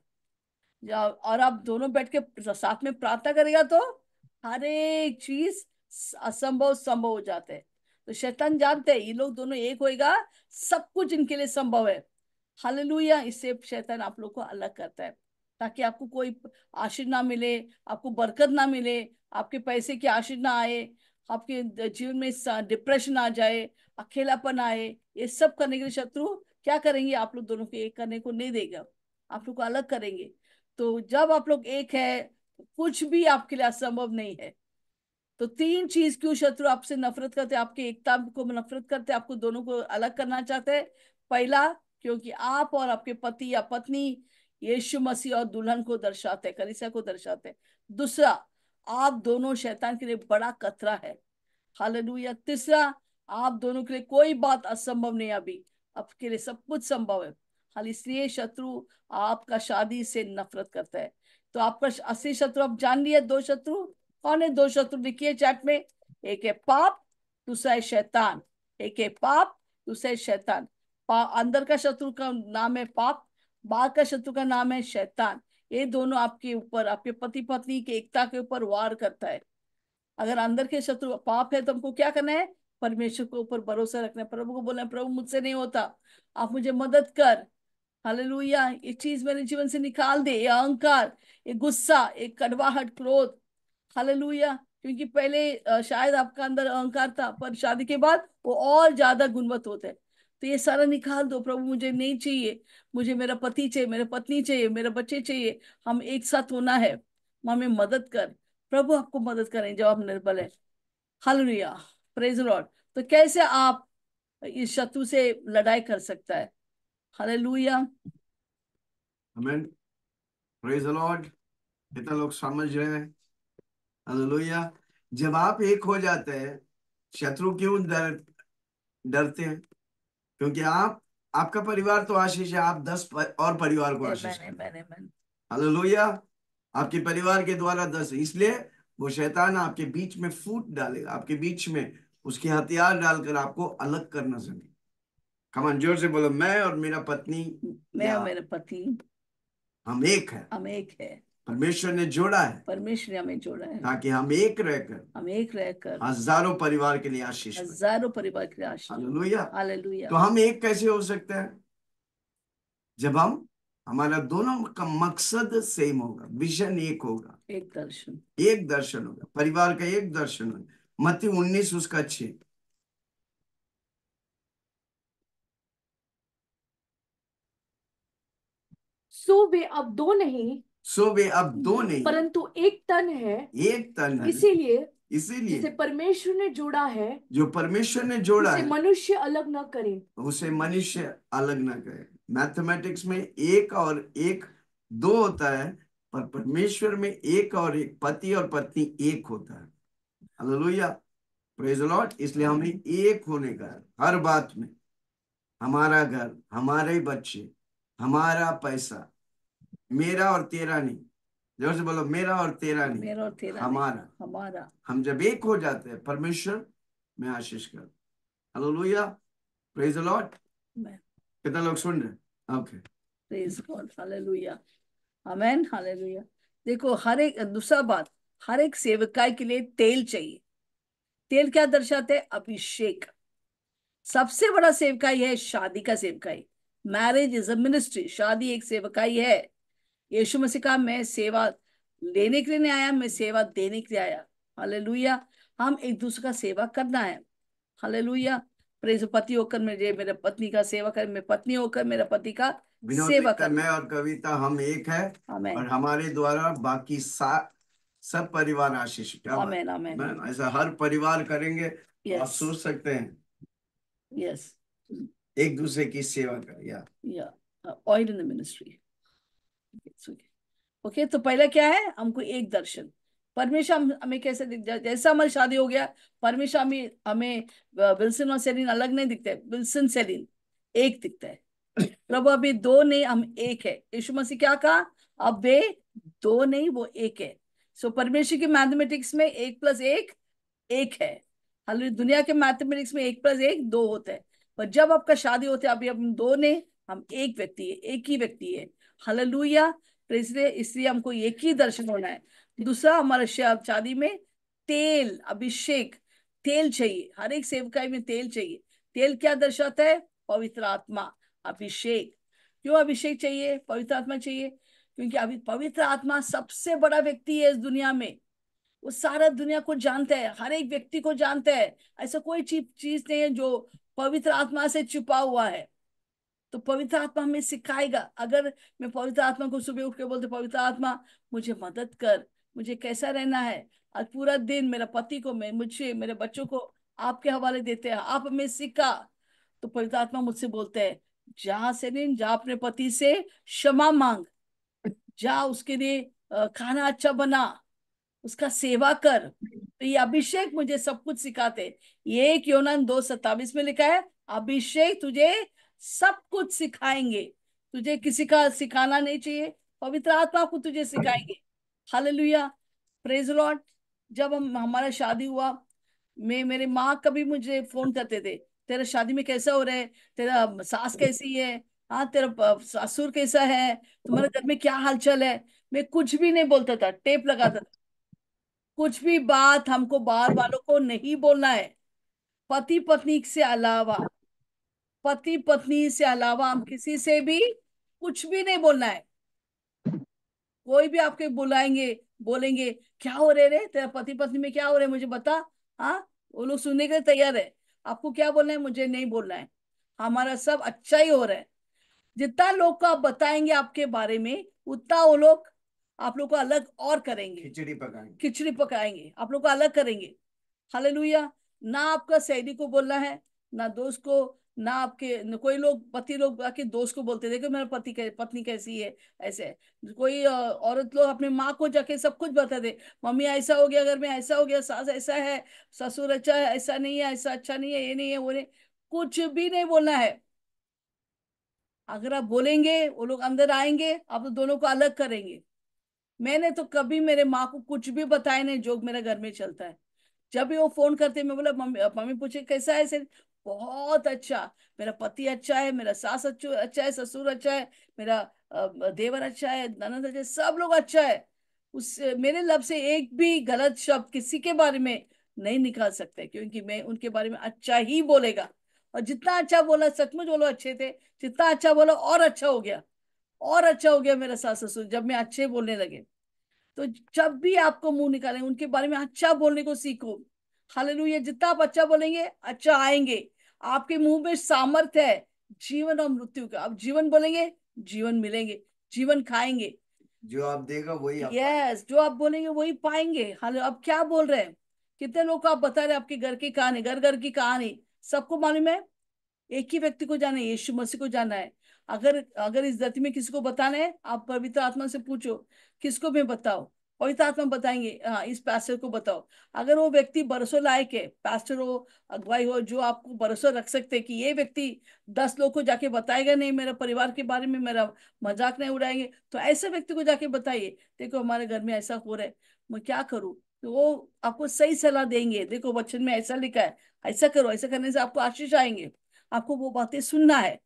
और आप दोनों बैठ के साथ में प्रार्थना करेगा तो हर एक चीज असंभव संभव हो जाते हैं। तो शैतान जानते हैं ये लोग दोनों एक होएगा, सब कुछ इनके लिए संभव है। हालेलुया। इससे शैतान आप लोग को अलग करता है, ताकि आपको कोई आशीष ना मिले, आपको बरकत ना मिले, आपके पैसे की आशीष ना आए, आपके जीवन में डिप्रेशन आ जाए, अकेलापन आए। ये सब करने के लिए शत्रु क्या करेंगे? आप लोग दोनों को एक करने को नहीं देगा, आप लोग को अलग करेंगे। तो जब आप लोग एक है, कुछ भी आपके लिए असंभव नहीं है। तो 3 चीज क्यों शत्रु आपसे नफरत करते, आपके एकता को नफरत करते, आपको दोनों को अलग करना चाहते हैं। पहला, क्योंकि आप और आपके पति या पत्नी यीशु मसीह और दुल्हन को दर्शाते हैं, कलीसिया को दर्शाते हैं। दूसरा, आप दोनों शैतान के लिए बड़ा खतरा है। हालेलुया। तीसरा, आप दोनों के लिए कोई बात असंभव नहीं, अभी आपके लिए सब कुछ संभव है। हाल इसलिए शत्रु आपका शादी से नफरत करता है। तो आपका असली शत्रु आप जान लिया, 2 शत्रु कौन है? 2 शत्रु लिखिए चैट में। एक है पाप, दूसरा है शैतान। एक है पाप, दूसरा है शैतान। अंदर का शत्रु का नाम है पाप, बाहर का शत्रु का नाम है शैतान। ये दोनों आपके ऊपर, आपके पति पत्नी की एकता के ऊपर वार करता है। अगर अंदर के शत्रु पाप है तो हमको क्या करना है? परमेश्वर के ऊपर भरोसा रखना है, प्रभु को बोलना है, प्रभु मुझसे नहीं होता, आप मुझे मदद कर। हालेलुया। ये चीज मेरे जीवन से निकाल दे, ये अहंकार, ये गुस्सा, ये कड़वाहट, क्रोध। हालेलुया। क्योंकि पहले शायद आपका अंदर अहंकार था, पर शादी के बाद वो और ज्यादा गुणवत्त होते हैं। तो ये सारा निकाल दो, प्रभु मुझे नहीं चाहिए, मुझे मेरा पति चाहिए, मेरे पत्नी चाहिए, मेरे बच्चे चाहिए, हम एक साथ होना है, हमें मदद कर। प्रभु आपको मदद करें जब आप निर्बल है। हालेलुया। Praise Lord. तो कैसे आप इस शत्रु से लड़ाई कर सकता है? हालेलुया। आमीन। Praise the Lord. कितना लोग समझ रहे हैं? हालेलुया। जब आप एक हो जाते हैं, शत्रु क्यों डरते हैं? क्योंकि आपका परिवार तो आशीष है, आप 10 और परिवार को आशीष है। हालेलुया। आपके परिवार के द्वारा 10, इसलिए वो शैतान आपके बीच में फूट डालेगा, आपके बीच में उसके हथियार डालकर आपको अलग करना सके। कमान जोर से बोलो, मैं और मेरा पत्नी मैं या और मेरे पति हम एक है। हम एक है। परमेश्वर ने जोड़ा है परमेश्वर ने हमें जोड़ा है ताकि हम एक रहकर हजारों परिवार के लिए आशीष बनें। हजारों परिवार के लिए आशीष। हालेलुया। हालेलुया। तो हम एक कैसे हो सकते हैं? जब हमारा दोनों का मकसद सेम होगा, विजन एक होगा, एक दर्शन होगा, परिवार का एक दर्शन होगा। मत्ती 19 उसका 6। सो वे अब दो नहीं परंतु एक तन है। इसीलिए जिसे परमेश्वर ने जोड़ा है, जो परमेश्वर ने जोड़ा उसे है, मनुष्य अलग न करे। उसे मनुष्य अलग ना करे। मैथमेटिक्स में एक और एक दो होता है, पर परमेश्वर में एक और एक, पति और पत्नी एक होता है। Hallelujah, praise the Lord. इसलिए हमें एक होने का है हर बात में। हमारा घर, हमारे बच्चे, हमारा पैसा, मेरा और तेरा नहीं। जोर से बोलो, मेरा और तेरा नहीं, मेरा और तेरा हमारा। हम जब एक हो जाते हैं, परमेश्वर में आशीष कर। Hallelujah, praise the Lord. कितना लोग सुन रहे? Okay, praise God. हालेलुया, आमेन, हालेलुया। देखो, हर एक, दूसरा बात, हर एक सेवकाई के लिए तेल चाहिए। तेल क्या दर्शाते हैं? अभिषेक। सबसे बड़ा सेवकाई है शादी का सेवकाई। Marriage is a ministry. शादी एक सेवकाई है। यीशु मसीह का, मैं सेवा लेने के लिए नहीं आया, मैं सेवा देने के लिए आया। हालेलुया। हम एक दूसरे का सेवा करना है। हालेलुया। प्रेज। पति होकर मेरे पत्नी का सेवा कर, मैं पत्नी होकर मेरा पति का सेवा कर। मैं और कविता हम एक है, आमेन, और हमारे द्वारा बाकी सब परिवार आशीष। क्या बात? आमेन, आमेन। ऐसा हर परिवार करेंगे तो आप यस, सोच सकते हैं यस, एक दूसरे की सेवा करें। या oil in the ministry. Okay, तो पहले क्या है? हमको एक दर्शन। परमेश्वर हमें कैसे दिख जाए? जैसा हमारी शादी हो गया, परमेश्वर हमें हमें विल्सन और सेलिन अलग नहीं दिखते। विल्सन सेलिन एक दिखता है। प्रभु अभी दो नहीं, हम एक है। यीशु मसीह क्या कहा? अब वे दो नहीं, वो एक है। सो परमेश्वर की मैथमेटिक्स में एक प्लस एक एक है। हालेलुया। दुनिया के मैथमेटिक्स में एक प्लस एक दो होता है, पर जब आपका शादी होता है, अभी हम दो नहीं, हम एक व्यक्ति है, एक ही व्यक्ति है। हालेलुया। तो इसलिए हमको एक ही दर्शन होना है। दूसरा, हमारे शादी में तेल, अभिषेक, तेल चाहिए। हर एक सेवकाई में तेल चाहिए। तेल क्या दर्शाता है? पवित्र आत्मा, अभिषेक। क्यों अभिषेक चाहिए? पवित्र आत्मा चाहिए क्योंकि अभी पवित्र आत्मा सबसे बड़ा व्यक्ति है इस दुनिया में। वो सारा दुनिया को जानता है, हर एक व्यक्ति को जानता है। ऐसा कोई चीज नहीं है जो पवित्र आत्मा से छुपा हुआ है। तो पवित्र आत्मा हमें सिखाएगा। अगर मैं पवित्र आत्मा को सुबह उठ के बोलते, पवित्र आत्मा मुझे मदद कर, मुझे कैसा रहना है आज पूरा दिन, मेरा पति को, मैं मुझे, मेरे बच्चों को आपके हवाले देते हैं, आप हमें सिखा। तो पवित्र आत्मा मुझसे बोलते हैं, जा सेलिन, जा अपने पति से क्षमा मांग, जा उसके लिए खाना अच्छा बना, उसका सेवा कर। तो ये अभिषेक मुझे सब कुछ सिखाते। ये एक योनान 2:27 में लिखा है, अभिषेक तुझे सब कुछ सिखाएंगे। तुझे किसी का सिखाना नहीं चाहिए, पवित्र आत्मा को तुझे सिखाएंगे। Hallelujah, praise Lord. जब हमारा शादी हुआ, मेरे माँ कभी मुझे फोन करते थे, तेरा शादी में कैसा हो रहा है, तेरा सास कैसी है, हाँ तेरा ससुर कैसा है, तुम्हारे घर में क्या हालचाल है। मैं कुछ भी नहीं बोलता था, टेप लगाता था। कुछ भी बात हमको बाहर वालों को नहीं बोलना है। पति पत्नी से अलावा, पति पत्नी से अलावा हम किसी से भी कुछ भी नहीं बोलना है। कोई भी आपके बुलाएंगे, बोलेंगे क्या हो रहे रे, तेरा पति पत्नी में क्या हो रहा है, मुझे बता। हाँ, वो लोग सुनने के लिए तैयार है। आपको क्या बोलना है, मुझे नहीं बोलना है। हमारा सब अच्छा ही हो रहा है। जितना लोग को आप बताएंगे आपके बारे में, उतना वो लोग आप लोग को अलग और करेंगे, खिचड़ी पकाएंगे, आप लोग को अलग करेंगे। हालेलुया। ना आपका सहेली को बोलना है, ना दोस्त को, ना आपके, न कोई लोग, पति लोग आके दोस्त को बोलते, देखो मेरा पत्नी कैसी है, ऐसे। कोई औरत लोग अपने माँ को जाके सब कुछ बता दे, मम्मी ऐसा हो गया, घर में ऐसा हो गया, सास ऐसा है, ससुर अच्छा है, ऐसा नहीं है, ऐसा अच्छा नहीं है, ये नहीं है, वो नहीं। कुछ भी नहीं बोलना है। अगर आप बोलेंगे, वो लोग अंदर आएंगे, आप तो दोनों को अलग करेंगे। मैंने तो कभी मेरे माँ को कुछ भी बताया नहीं जो मेरे घर में चलता है। जब भी वो फोन करते, मैं बोला, मम्मी मम्मी पूछे कैसा है सर, बहुत अच्छा, मेरा पति अच्छा है, मेरा सास अच्छा है, ससुर अच्छा है, मेरा देवर अच्छा है, ननद अच्छा है, सब लोग अच्छा है। उस मेरे लब से एक भी गलत शब्द किसी के बारे में नहीं निकाल सकते, क्योंकि मैं उनके बारे में अच्छा ही बोलेगा। और जितना अच्छा बोला, सचमुच बोलो अच्छे थे, जितना अच्छा बोला और अच्छा हो गया, और अच्छा हो गया मेरा सास ससुर जब मैं अच्छे बोलने लगे। तो जब भी आपको मुंह निकालें उनके बारे में अच्छा बोलने को सीखो। हालेलुया, जितना आप अच्छा बोलेंगे अच्छा आएंगे। आपके मुंह में सामर्थ्य है जीवन और मृत्यु का। आप जीवन बोलेंगे, जीवन मिलेंगे, जीवन खाएंगे। जो आप देगा वही आप यस, जो आप बोलेंगे वही पाएंगे। हाल अब क्या बोल रहे हैं, कितने लोग को आप बता रहे हैं आपके घर की कहानी, घर घर की कहानी सबको मालूम है। एक ही व्यक्ति को जाना है, यीशु मसीह को जाना है। अगर अगर इस धरती में किसी को बताना है, आप पवित्र आत्मा से पूछो किसको मैं बताओ, पवित्र आत्मा बताएंगे हाँ इस पास्टर को बताओ। अगर वो व्यक्ति भरोसा लायक है, पास्टर हो, अगुवाई हो, जो आपको भरोसा रख सकते हैं कि ये व्यक्ति 10 लोग को जाके बताएगा नहीं मेरा परिवार के बारे में, मेरा मजाक नहीं उड़ाएंगे, तो ऐसे व्यक्ति को जाके बताइए देखो हमारे घर में ऐसा हो रहा है, मैं क्या करूं। तो वो आपको सही सलाह देंगे, देखो वचन में ऐसा लिखा है, ऐसा करो, ऐसा करने से आपको आशीष आएंगे। आपको वो बातें सुनना है।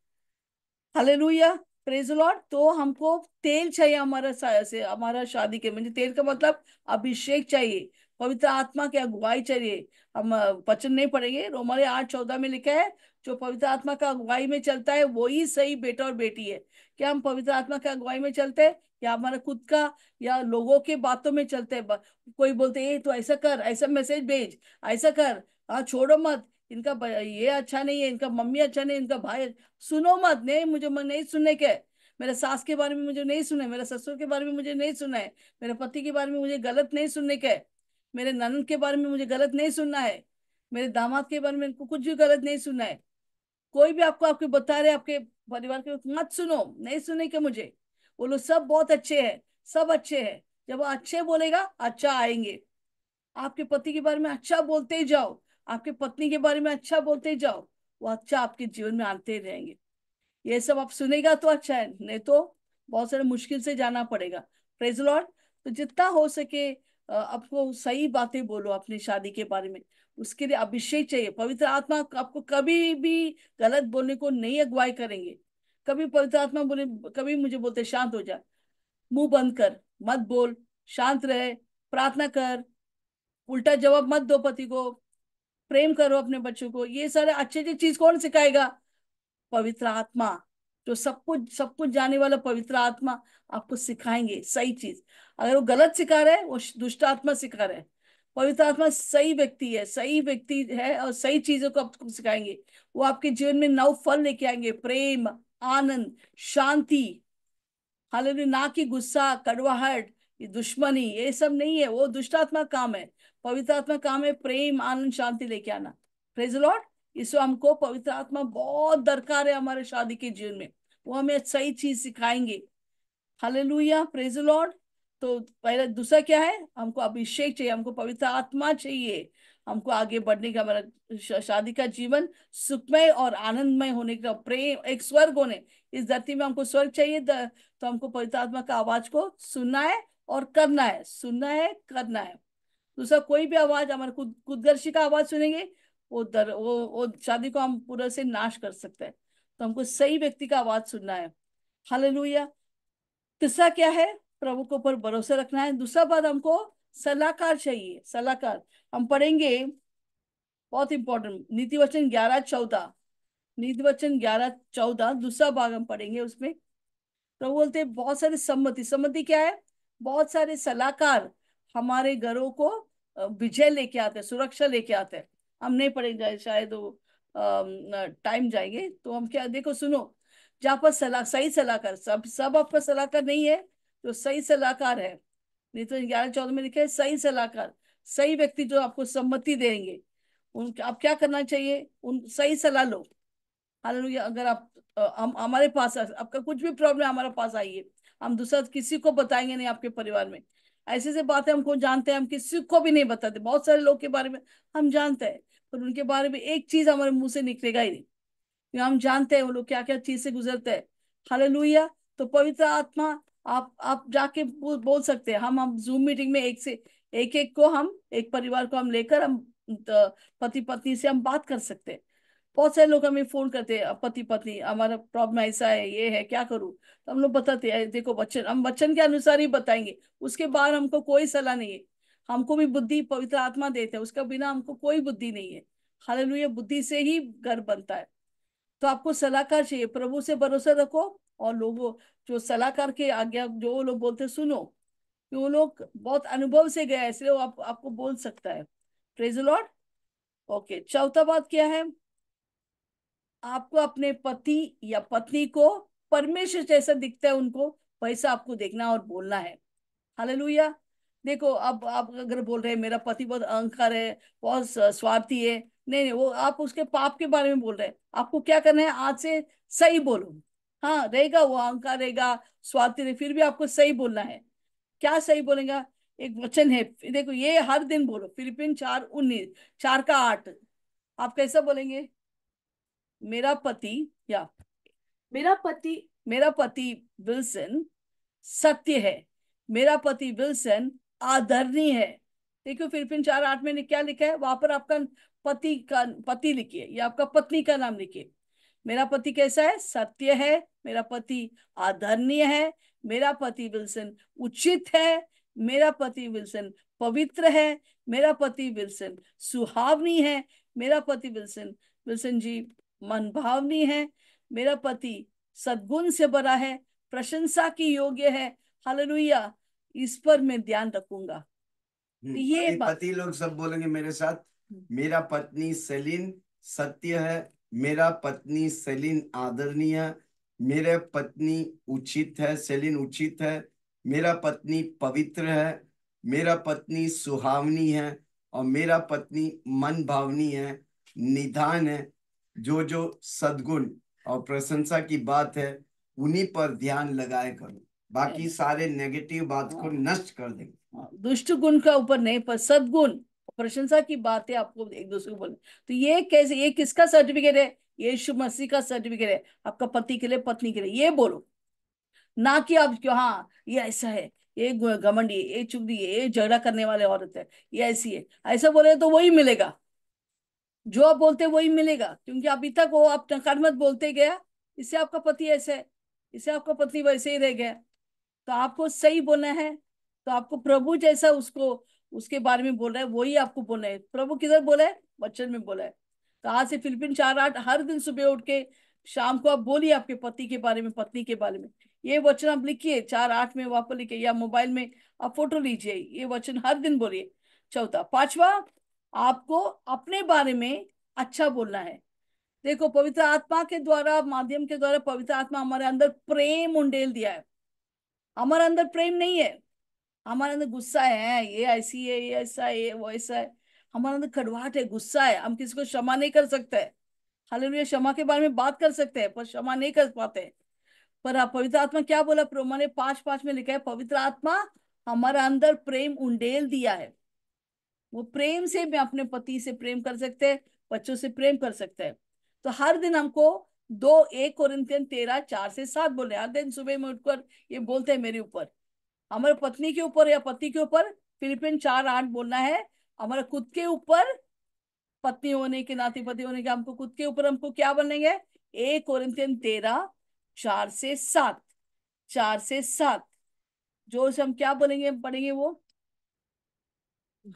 Hallelujah, praise Lord. तो हमको तेल चाहिए हमारा से हमारा शादी के, म्हणजे तेल का मतलब अभिषेक चाहिए, पवित्र आत्मा की अगुवाई चाहिए। हम वचन नहीं पढ़ेंगे, रोमारे 8:14 में लिखा है जो पवित्र आत्मा का अगुवाई में चलता है वही सही बेटा और बेटी है। क्या हम पवित्र आत्मा का अगुवाई में चलते हैं, या हमारा खुद का, या लोगों के बातों में चलते हैं। कोई बोलते ए तो ऐसा कर, ऐसा मैसेज भेज, ऐसा कर, हाँ छोड़ो मत, इनका ये अच्छा नहीं है, इनका मम्मी अच्छा नहीं, इनका भाई, सुनो मत, नहीं मुझे मन नहीं सुनने के। मेरे सास के बारे में मुझे नहीं सुना है, मेरे ससुर के बारे में मुझे नहीं सुना है, मेरे पति के बारे में मुझे गलत नहीं सुनने के, मेरे ननद के बारे में मुझे गलत नहीं सुनना है, मेरे दामाद के बारे में इनको कुछ भी गलत नहीं सुनना है। कोई भी आपको आपके बता रहे आपके परिवार के, मत सुनो, नहीं सुनने के मुझे। वो लोग सब बहुत अच्छे हैं, सब अच्छे हैं। जब वो अच्छे बोलेगा अच्छा आएंगे। आपके पति के बारे में अच्छा बोलते ही जाओ, आपके पत्नी के बारे में अच्छा बोलते ही जाओ, वो अच्छा आपके जीवन में आते ही रहेंगे। ये सब आप सुनेगा तो अच्छा है, नहीं तो बहुत सारे मुश्किल से जाना पड़ेगा। Praise Lord. तो जितना हो सके आपको सही बातें बोलो अपनी शादी के बारे में। उसके लिए अभिषेक चाहिए, पवित्र आत्मा आपको कभी भी गलत बोलने को नहीं अगुवाई करेंगे। कभी पवित्र आत्मा बोले, कभी मुझे बोलते शांत हो जा, मुंह बंद कर, मत बोल, शांत रहे, प्रार्थना कर, उल्टा जवाब मत दो पति को, प्रेम करो अपने बच्चों को। ये सारे अच्छी अच्छी चीज कौन सिखाएगा, पवित्र आत्मा। जो सब कुछ जाने वाला पवित्र आत्मा आपको सिखाएंगे सही चीज। अगर वो गलत सिखा रहे हैं वो दुष्ट आत्मा सिखा रहे हैं। पवित्र आत्मा सही व्यक्ति है, सही व्यक्ति है, और सही चीजों को आपको सिखाएंगे। वो आपके जीवन में नव फल लेके आएंगे, प्रेम, आनंद, शांति। हालेलुया, ना कि गुस्सा, कड़वाहट, ये दुश्मनी, ये सब नहीं है, वो दुष्ट आत्मा काम है। पवित्र आत्मा काम है प्रेम, आनंद, शांति लेके आना। Praise Lord. इसको हमको पवित्र आत्मा बहुत दरकार है हमारे शादी के जीवन में। वो हमें सही चीज सिखाएंगे। Hallelujah, praise Lord. तो पहले दूसरा क्या है, हमको अभिषेक चाहिए, हमको पवित्र आत्मा चाहिए। हमको आगे बढ़ने का, हमारा शादी का जीवन सुखमय और आनंदमय होने का, प्रेम एक स्वर्ग होने, इस धरती में हमको स्वर्ग चाहिए। तो हमको पवित्र आत्मा का आवाज को सुनना है और करना है, सुनना है, करना है। दूसरा कोई भी आवाज, हमारे खुदगर्शी का आवाज सुनेंगे, वो शादी को हम पूरा से नाश कर सकते हैं। तो हमको सही व्यक्ति का आवाज सुनना है। हालेलुया। तीसरा क्या है, प्रभु के ऊपर भरोसा रखना है। दूसरा बात, हमको सलाहकार चाहिए, सलाहकार। हम पढ़ेंगे, बहुत इंपॉर्टेंट, नीति वचन 11:14, नीति वचन 11:14 दूसरा भाग हम पढ़ेंगे। उसमें प्रभु बोलते हैं बहुत सारे सम्मति, सम्मति क्या है, बहुत सारे सलाहकार हमारे घरों को विजय लेके आते हैं, सुरक्षा लेके आते हैं। हम नहीं पढ़ेंगे शायद, वो टाइम जाएंगे तो हम क्या, देखो सुनो, जहाँ पर सही सलाहकार, सब आपका सलाहकार नहीं है, जो सही सलाहकार है। नहीं तो 11:14 में लिखा है सही सलाहकार, सही व्यक्ति जो आपको सम्मति देंगे, उन आप क्या करना चाहिए, उन सही सलाह लो। हालेलुया। अगर आप हम हमारे पास आपका कुछ भी प्रॉब्लम हमारे पास आइए, हम दूसरा किसी को बताएंगे नहीं। आपके परिवार में ऐसे ऐसे बातें हमको जानते हैं, हम किसी को भी नहीं बताते। बहुत सारे लोग के बारे में हम जानते हैं, पर उनके बारे में एक चीज हमारे मुंह से निकलेगा ही नहीं, क्योंकि हम जानते हैं वो लोग क्या क्या चीज से गुजरते हैं। हालेलुया। तो पवित्र आत्मा, आप जाके बोल सकते हैं। हम जूम मीटिंग में एक एक को हम, एक परिवार को हम लेकर हम पति पत्नी से हम बात कर सकते हैं। बहुत सारे लोग हमें फोन करते हैं, पति पत्नी हमारा प्रॉब्लम ऐसा है, ये है, क्या करूं, तो हम लोग बताते हैं देखो वचन, हम वचन के अनुसार ही बताएंगे, उसके बाद हमको कोई सलाह नहीं है। हमको भी बुद्धि पवित्र आत्मा देते हैं, उसका बिना हमको कोई बुद्धि नहीं है। हालेलुया, बुद्धि से ही घर बनता है। तो आपको सलाहकार चाहिए, प्रभु से भरोसा रखो। और लोगों, जो सलाहकार के आज्ञा जो लोग बोलते सुनो, कि वो लोग बहुत अनुभव से गए, इसलिए वो आपको बोल सकता है। Praise the Lord. ओके, चौथा बात क्या है? आपको अपने पति या पत्नी को परमेश्वर जैसा दिखता है उनको, वैसा आपको देखना और बोलना है। हालेलुया। देखो, अब आप अगर बोल रहे हैं मेरा पति बहुत अहंकार है, बहुत स्वार्थी है, नहीं नहीं, वो आप उसके पाप के बारे में बोल रहे हैं। आपको क्या करना है, आज से सही बोलो। हाँ, रहेगा वो अहंकार, रहेगा स्वार्थी रहे, फिर भी आपको सही बोलना है। क्या सही बोलेगा? एक वचन है, देखो ये हर दिन बोलो, फिलिपिन 4:19, 4:8। आप कैसा बोलेंगे? मेरा पति, या मेरा पति मेरा पति विल्सन सत्य है, मेरा पति विल्सन आदरणीय है। देखो फिलिपिन 4:8 में क्या लिखा है, वहां पर आपका पति लिखिए या आपका पत्नी का नाम लिखिए। मेरा पति कैसा है? सत्य है। मेरा पति आदरणीय है। मेरा पति विल्सन उचित है। मेरा पति विल्सन पवित्र है। मेरा पति विल्सन सुहावनी है। मेरा पति विल्सन विल्सन जी मन भावनी है। मेरा पति सद्गुण से भरा है, प्रशंसा की योग्य है। हालेलुया, इस पर मैं ध्यान रखूंगा। तो ये पति लोग सब बोलेंगे मेरे साथ, मेरा पत्नी सेलिन सत्य है, मेरा पत्नी सेलिन आदरणीय है, मेरा पत्नी उचित है, सेलिन उचित है, मेरा पत्नी पवित्र है, मेरा पत्नी सुहावनी है, और मेरा पत्नी मन भावनी है, निधान है। जो जो सद्गुण और प्रशंसा की बात है उन्हीं पर ध्यान लगाए करो, बाकी सारे नेगेटिव बात को नष्ट कर देंगे। दुष्ट गुण का ऊपर नहीं, पर सद्गुण प्रशंसा की बातें आपको एक दूसरे को बोलने। तो ये कैसे, ये किसका सर्टिफिकेट है? यीशु मसीह का सर्टिफिकेट है, आपका पति के लिए, पत्नी के लिए। ये बोलो, ना कि आप क्यों, हाँ ये ऐसा है, ये घमंडी है, ये चुगली है, ये झगड़ा करने वाले औरत है, ये ऐसी है, ऐसा बोले तो वही मिलेगा। जो आप बोलते वही मिलेगा, क्योंकि अभी तक वो आप नकारात्मक बोलते गया, इससे आपका पति ऐसे है, इससे आपका पति वैसे ही रह गया। तो आपको सही बोलना है। तो आपको प्रभु जैसा उसको, उसके बारे में बोल रहा है, वही आपको बोलना है। प्रभु किधर बोला है? वचन में बोला है। तो आज से फिलिपिन 4:8 हर दिन सुबह उठ के शाम को आप बोलिए आपके पति के बारे में, पत्नी के बारे में। ये वचन आप लिखिए 4:8 में, वहां पर लिखिए, या मोबाइल में आप फोटो लीजिए, ये वचन हर दिन बोलिए। चौथा, पांचवा, आपको अपने बारे में अच्छा बोलना है। देखो, पवित्र आत्मा के द्वारा, माध्यम के द्वारा पवित्र आत्मा हमारे अंदर प्रेम उंडेल दिया है। हमारे अंदर प्रेम नहीं है, हमारे अंदर गुस्सा है, ये ऐसी है, ये ऐसा है, ये वो ऐसा है। हमारे अंदर कड़वाहट है, गुस्सा है, हम किसी को क्षमा नहीं कर सकते। हालेलुया, क्षमा के बारे में बात कर सकते हैं पर क्षमा नहीं कर पाते। पर आप पवित्र आत्मा क्या बोला? रोमा ने 5:5 में लिखा है, पवित्र आत्मा हमारे अंदर प्रेम उंडेल दिया है। वो प्रेम से मैं अपने पति से प्रेम कर सकते हैं, बच्चों से प्रेम कर सकते हैं। तो हर दिन हमको 1 कोरिन्थियन 13:4-7 बोले, हर दिन सुबह में उठकर ये बोलते हैं मेरे ऊपर, हमारे पत्नी के ऊपर या पति के ऊपर फिलिपिन 4:8 बोलना है। हमारे खुद के ऊपर, पत्नी होने के नाते, पति होने के, हमको खुद के ऊपर हमको क्या बनेंगे? 1 कोरिन्थियन 13:4-7, 4-7 जो से हम क्या बोलेंगे, पढ़ेंगे वो।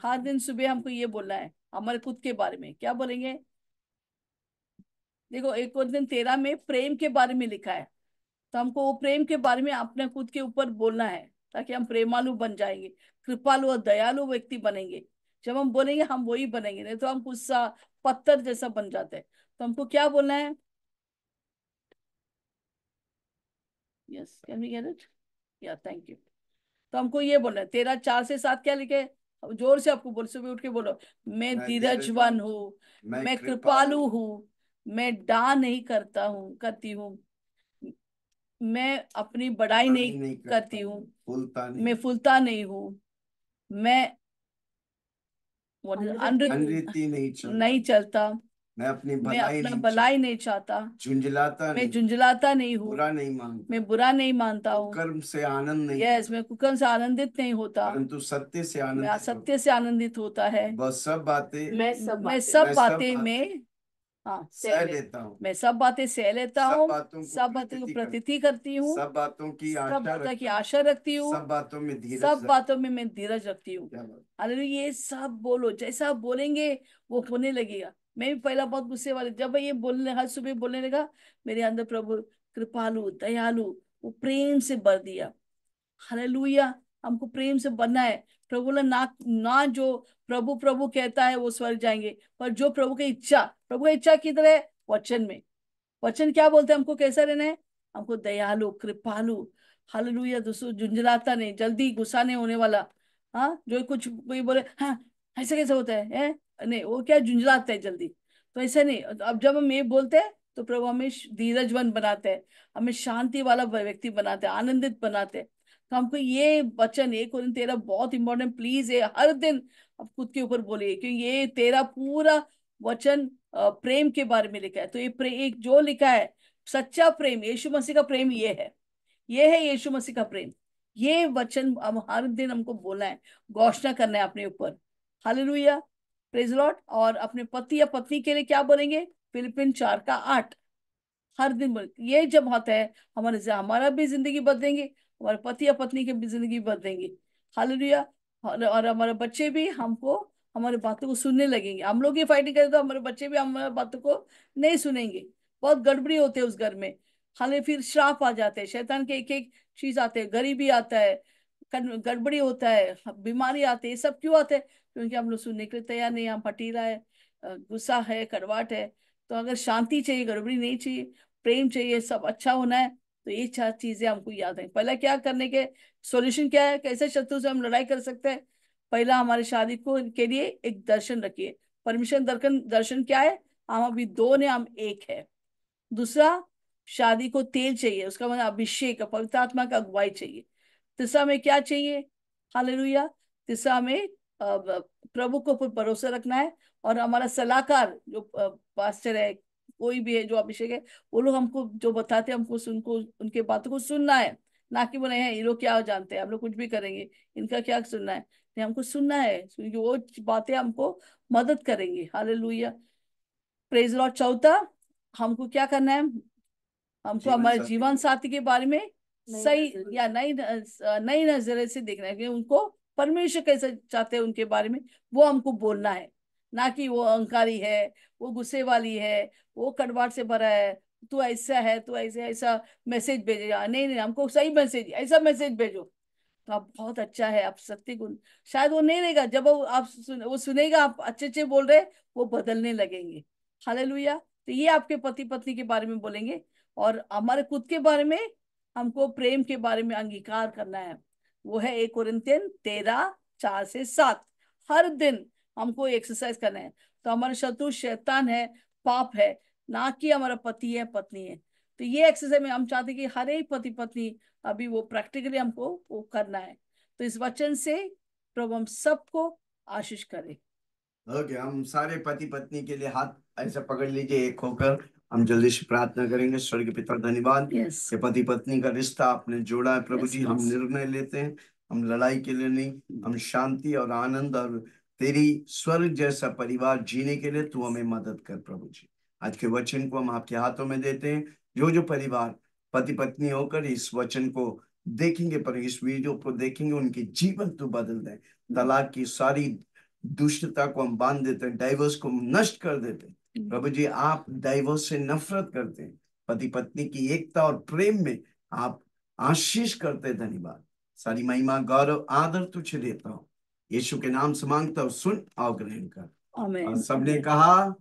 हर दिन सुबह हमको ये बोलना है हमारे खुद के बारे में। क्या बोलेंगे? देखो 1 कोरिन्थियन 13 में प्रेम के बारे में लिखा है, तो हमको वो प्रेम के बारे में अपने खुद के ऊपर बोलना है, ताकि हम प्रेमालु बन जाएंगे, कृपालु और दयालु व्यक्ति बनेंगे। जब हम बोलेंगे हम वही बनेंगे, नहीं तो हम गुस्सा पत्थर जैसा बन जाते हैं। तो हमको क्या बोलना है? Yes, can we get it? Yeah, thank you. तो हमको ये बोलना है, 13:4-7 क्या लिखे? जोर से आपको बोल, सुबह उठ के बोलो, मैं धीरजवान हूँ, मैं कृपालु हूँ, मैं डा नहीं करती हूँ, मैं अपनी बड़ाई नहीं करती हूँ, मैं फुलता नहीं हूँ, मैं अनृति नहीं चलता, मैं अपना भलाई नहीं चाहता, मैं झुंझलाता नहीं हूँ, मैं बुरा नहीं मानता हूँ, कर्म से आनंद नहीं, यस, मैं कुकर्म से आनंदित नहीं होता, परंतु सत्य से सत्य से आनंदित होता है। वह सब बातें, मैं सब बातें में हाँ सह लेता हूँ, मैं सब बातें सह लेता सब हूँ, बातों को सब बातों को प्रतीति करती हूँ, सब बातों की सब आशा बातों की रखता हूँ, आशा रखती हूँ, सब बातों में धीरज सब रख- बातों में मैं धीरज रखती हूँ। क्या बात। हालेलुया, ये सब बोलो, जैसा आप बोलेंगे वो होने लगेगा। मैं भी पहला बहुत गुस्से वाली, जब मैं ये बोलने हर सुबह बोलने लगा, मेरे अंदर प्रभु कृपालु दयालु वो प्रेम से भर दिया। हालेलुया, हमको प्रेम से बनना है। प्रभु ने ना ना जो प्रभु प्रभु कहता है वो स्वर्ग जाएंगे, पर जो प्रभु की इच्छा, प्रभु की इच्छा किधर है? वचन में। वचन क्या बोलते हैं हमको कैसा रहना है? हमको दयालु कृपालु, हालेलुया, दूसरों झुंझलाता नहीं, जल्दी गुस्सा नहीं होने वाला। हाँ, जो कुछ कोई बोले हाँ ऐसे कैसे होता है? नहीं, वो क्या झुंझलाता है जल्दी, तो ऐसे नहीं। अब जब हम ये बोलते हैं तो प्रभु हमें धीरजवन बनाते हैं, हमें शांति वाला व्यक्ति बनाते हैं, आनंदित बनाते हैं। तो हमको ये वचन 1 कोरिन्थियर 13 बहुत इंपॉर्टेंट, प्लीज ये हर दिन आप खुद के ऊपर बोलिए, क्योंकि ये तेरा पूरा वचन प्रेम के बारे में लिखा है। तो ये एक जो लिखा है सच्चा प्रेम, यीशु मसीह का प्रेम ये है यीशु मसीह का प्रेम। ये वचन हम हर दिन हमको बोलना है, घोषणा करना है अपने ऊपर। Hallelujah, praise Lord. और अपने पति या पत्नी के लिए क्या बोलेंगे? फिलिपिन 4:8 हर दिन बोल। ये जब होता है हमारा भी जिंदगी बदलेंगे, हमारे पति या पत्नी की भी जिंदगी बदलेंगे। हालेलुया। और हमारे बच्चे भी हमको हमारे बातों को सुनने लगेंगे। हम लोग ये फाइटिंग करें तो हमारे बच्चे भी हमारे बातों को नहीं सुनेंगे। बहुत गड़बड़ी होते है उस घर में। हाले फिर श्राप आ जाते हैं, शैतान के एक एक चीज आते हैं, गरीबी आता है, गड़बड़ी होता है, बीमारी आती है। ये सब क्यों आते हैं? क्योंकि हम लोग सुनने के लिए तैयार नहीं, हम हटीला है, गुस्सा है, कड़वाहट है। तो अगर शांति चाहिए, गड़बड़ी नहीं चाहिए, प्रेम चाहिए, सब अच्छा होना है, तो ये 4 चीजें हमको याद है। पहला क्या करने के सॉल्यूशन क्या है, कैसे शत्रु से हम लड़ाई कर सकते हैं? पहला, हमारी शादी को के लिए एक दर्शन रखिए। परमिशन दर्शन दर्शन क्या है? हम अभी 2 ने, हम 1 है। दूसरा, शादी को तेल चाहिए, उसका मतलब अभिषेक, पवित्र आत्मा का अगुवाई चाहिए। तीसरा में क्या चाहिए? हालेलुया। तीसरा में प्रभु को ऊपर भरोसा रखना है। और हमारा सलाहकार जो पास्टर है, कोई भी है जो अभिषेक है, वो लोग हमको जो बताते हैं हमको उनको उनके बातों को सुनना है। ना कि बोले हैं ये लोग क्या जानते हैं, हम लोग कुछ भी करेंगे, इनका क्या सुनना है? नहीं, हमको सुनना है, क्योंकि वो बातें हमको मदद करेंगी। Hallelujah, praise Lord. चौथा, हमको क्या करना है? हमको हमारे जीवन साथी के बारे में सही या नई नजरिए से देखना है कि उनको परमेश्वर कैसे चाहते हैं उनके बारे में, वो हमको बोलना है। ना कि वो अहंकारी है, वो गुस्से वाली है, वो कड़वाहट से भरा है, तू ऐसा है, तू ऐसे ऐसा मैसेज भेजेगा। नहीं नहीं, हमको सही मैसेज, ऐसा मैसेज भेजो तो आप बहुत अच्छा है, आप सत्य गुण। शायद वो नहीं रहेगा, जब वो सुनेगा आप अच्छे अच्छे बोल रहे, वो बदलने लगेंगे। हालेलुया। तो ये आपके पति पत्नी के बारे में बोलेंगे। और हमारे खुद के बारे में हमको प्रेम के बारे में अंगीकार करना है। वो है 1 कोरिन्थियर 13:4 से 7। हर दिन हमको एक्सरसाइज करना है। तो हमारा शत्रु शैतान है, पाप है, ना कि हमारा पति है पत्नी है। तो ये एक्सरसाइज में हम चाहते हैं कि हर एक पति पत्नी अभी वो प्रैक्टिकली हमको वो करना है। तो इस वचन से प्रभु हम सबको आशीष करे। ओके, हम सारे पति पत्नी के लिए हाथ ऐसा पकड़ लीजिए, एक होकर हम जल्दी से प्रार्थना करेंगे। स्वर्गीय पिता, धन्यवाद कि पति पत्नी का रिश्ता आपने जोड़ा है प्रभु जी। हम निर्णय लेते हैं, हम लड़ाई के लिए नहीं, हम शांति और आनंद और तेरी स्वर्ग जैसा परिवार जीने के लिए तू हमें मदद कर प्रभु जी। आज के वचन को हम आपके हाथों में देते हैं। जो परिवार पति पत्नी होकर इस वचन को देखेंगे, पर इस वीडियो को देखेंगे, उनके जीवन तू बदल दे। तलाक की सारी दुष्टता को हम बांध देते हैं, डाइवोर्स को नष्ट कर देते हैं प्रभु जी। आप डाइवोर्स से नफरत करते हैं, पति पत्नी की एकता और प्रेम में आप आशीष करते हैं। धन्यवाद, सारी महिमा गौरव आदर तुझे देता हूँ, यीशु के नाम से मांगता हूँ, सुन और ग्रहण कर। और सबने कहा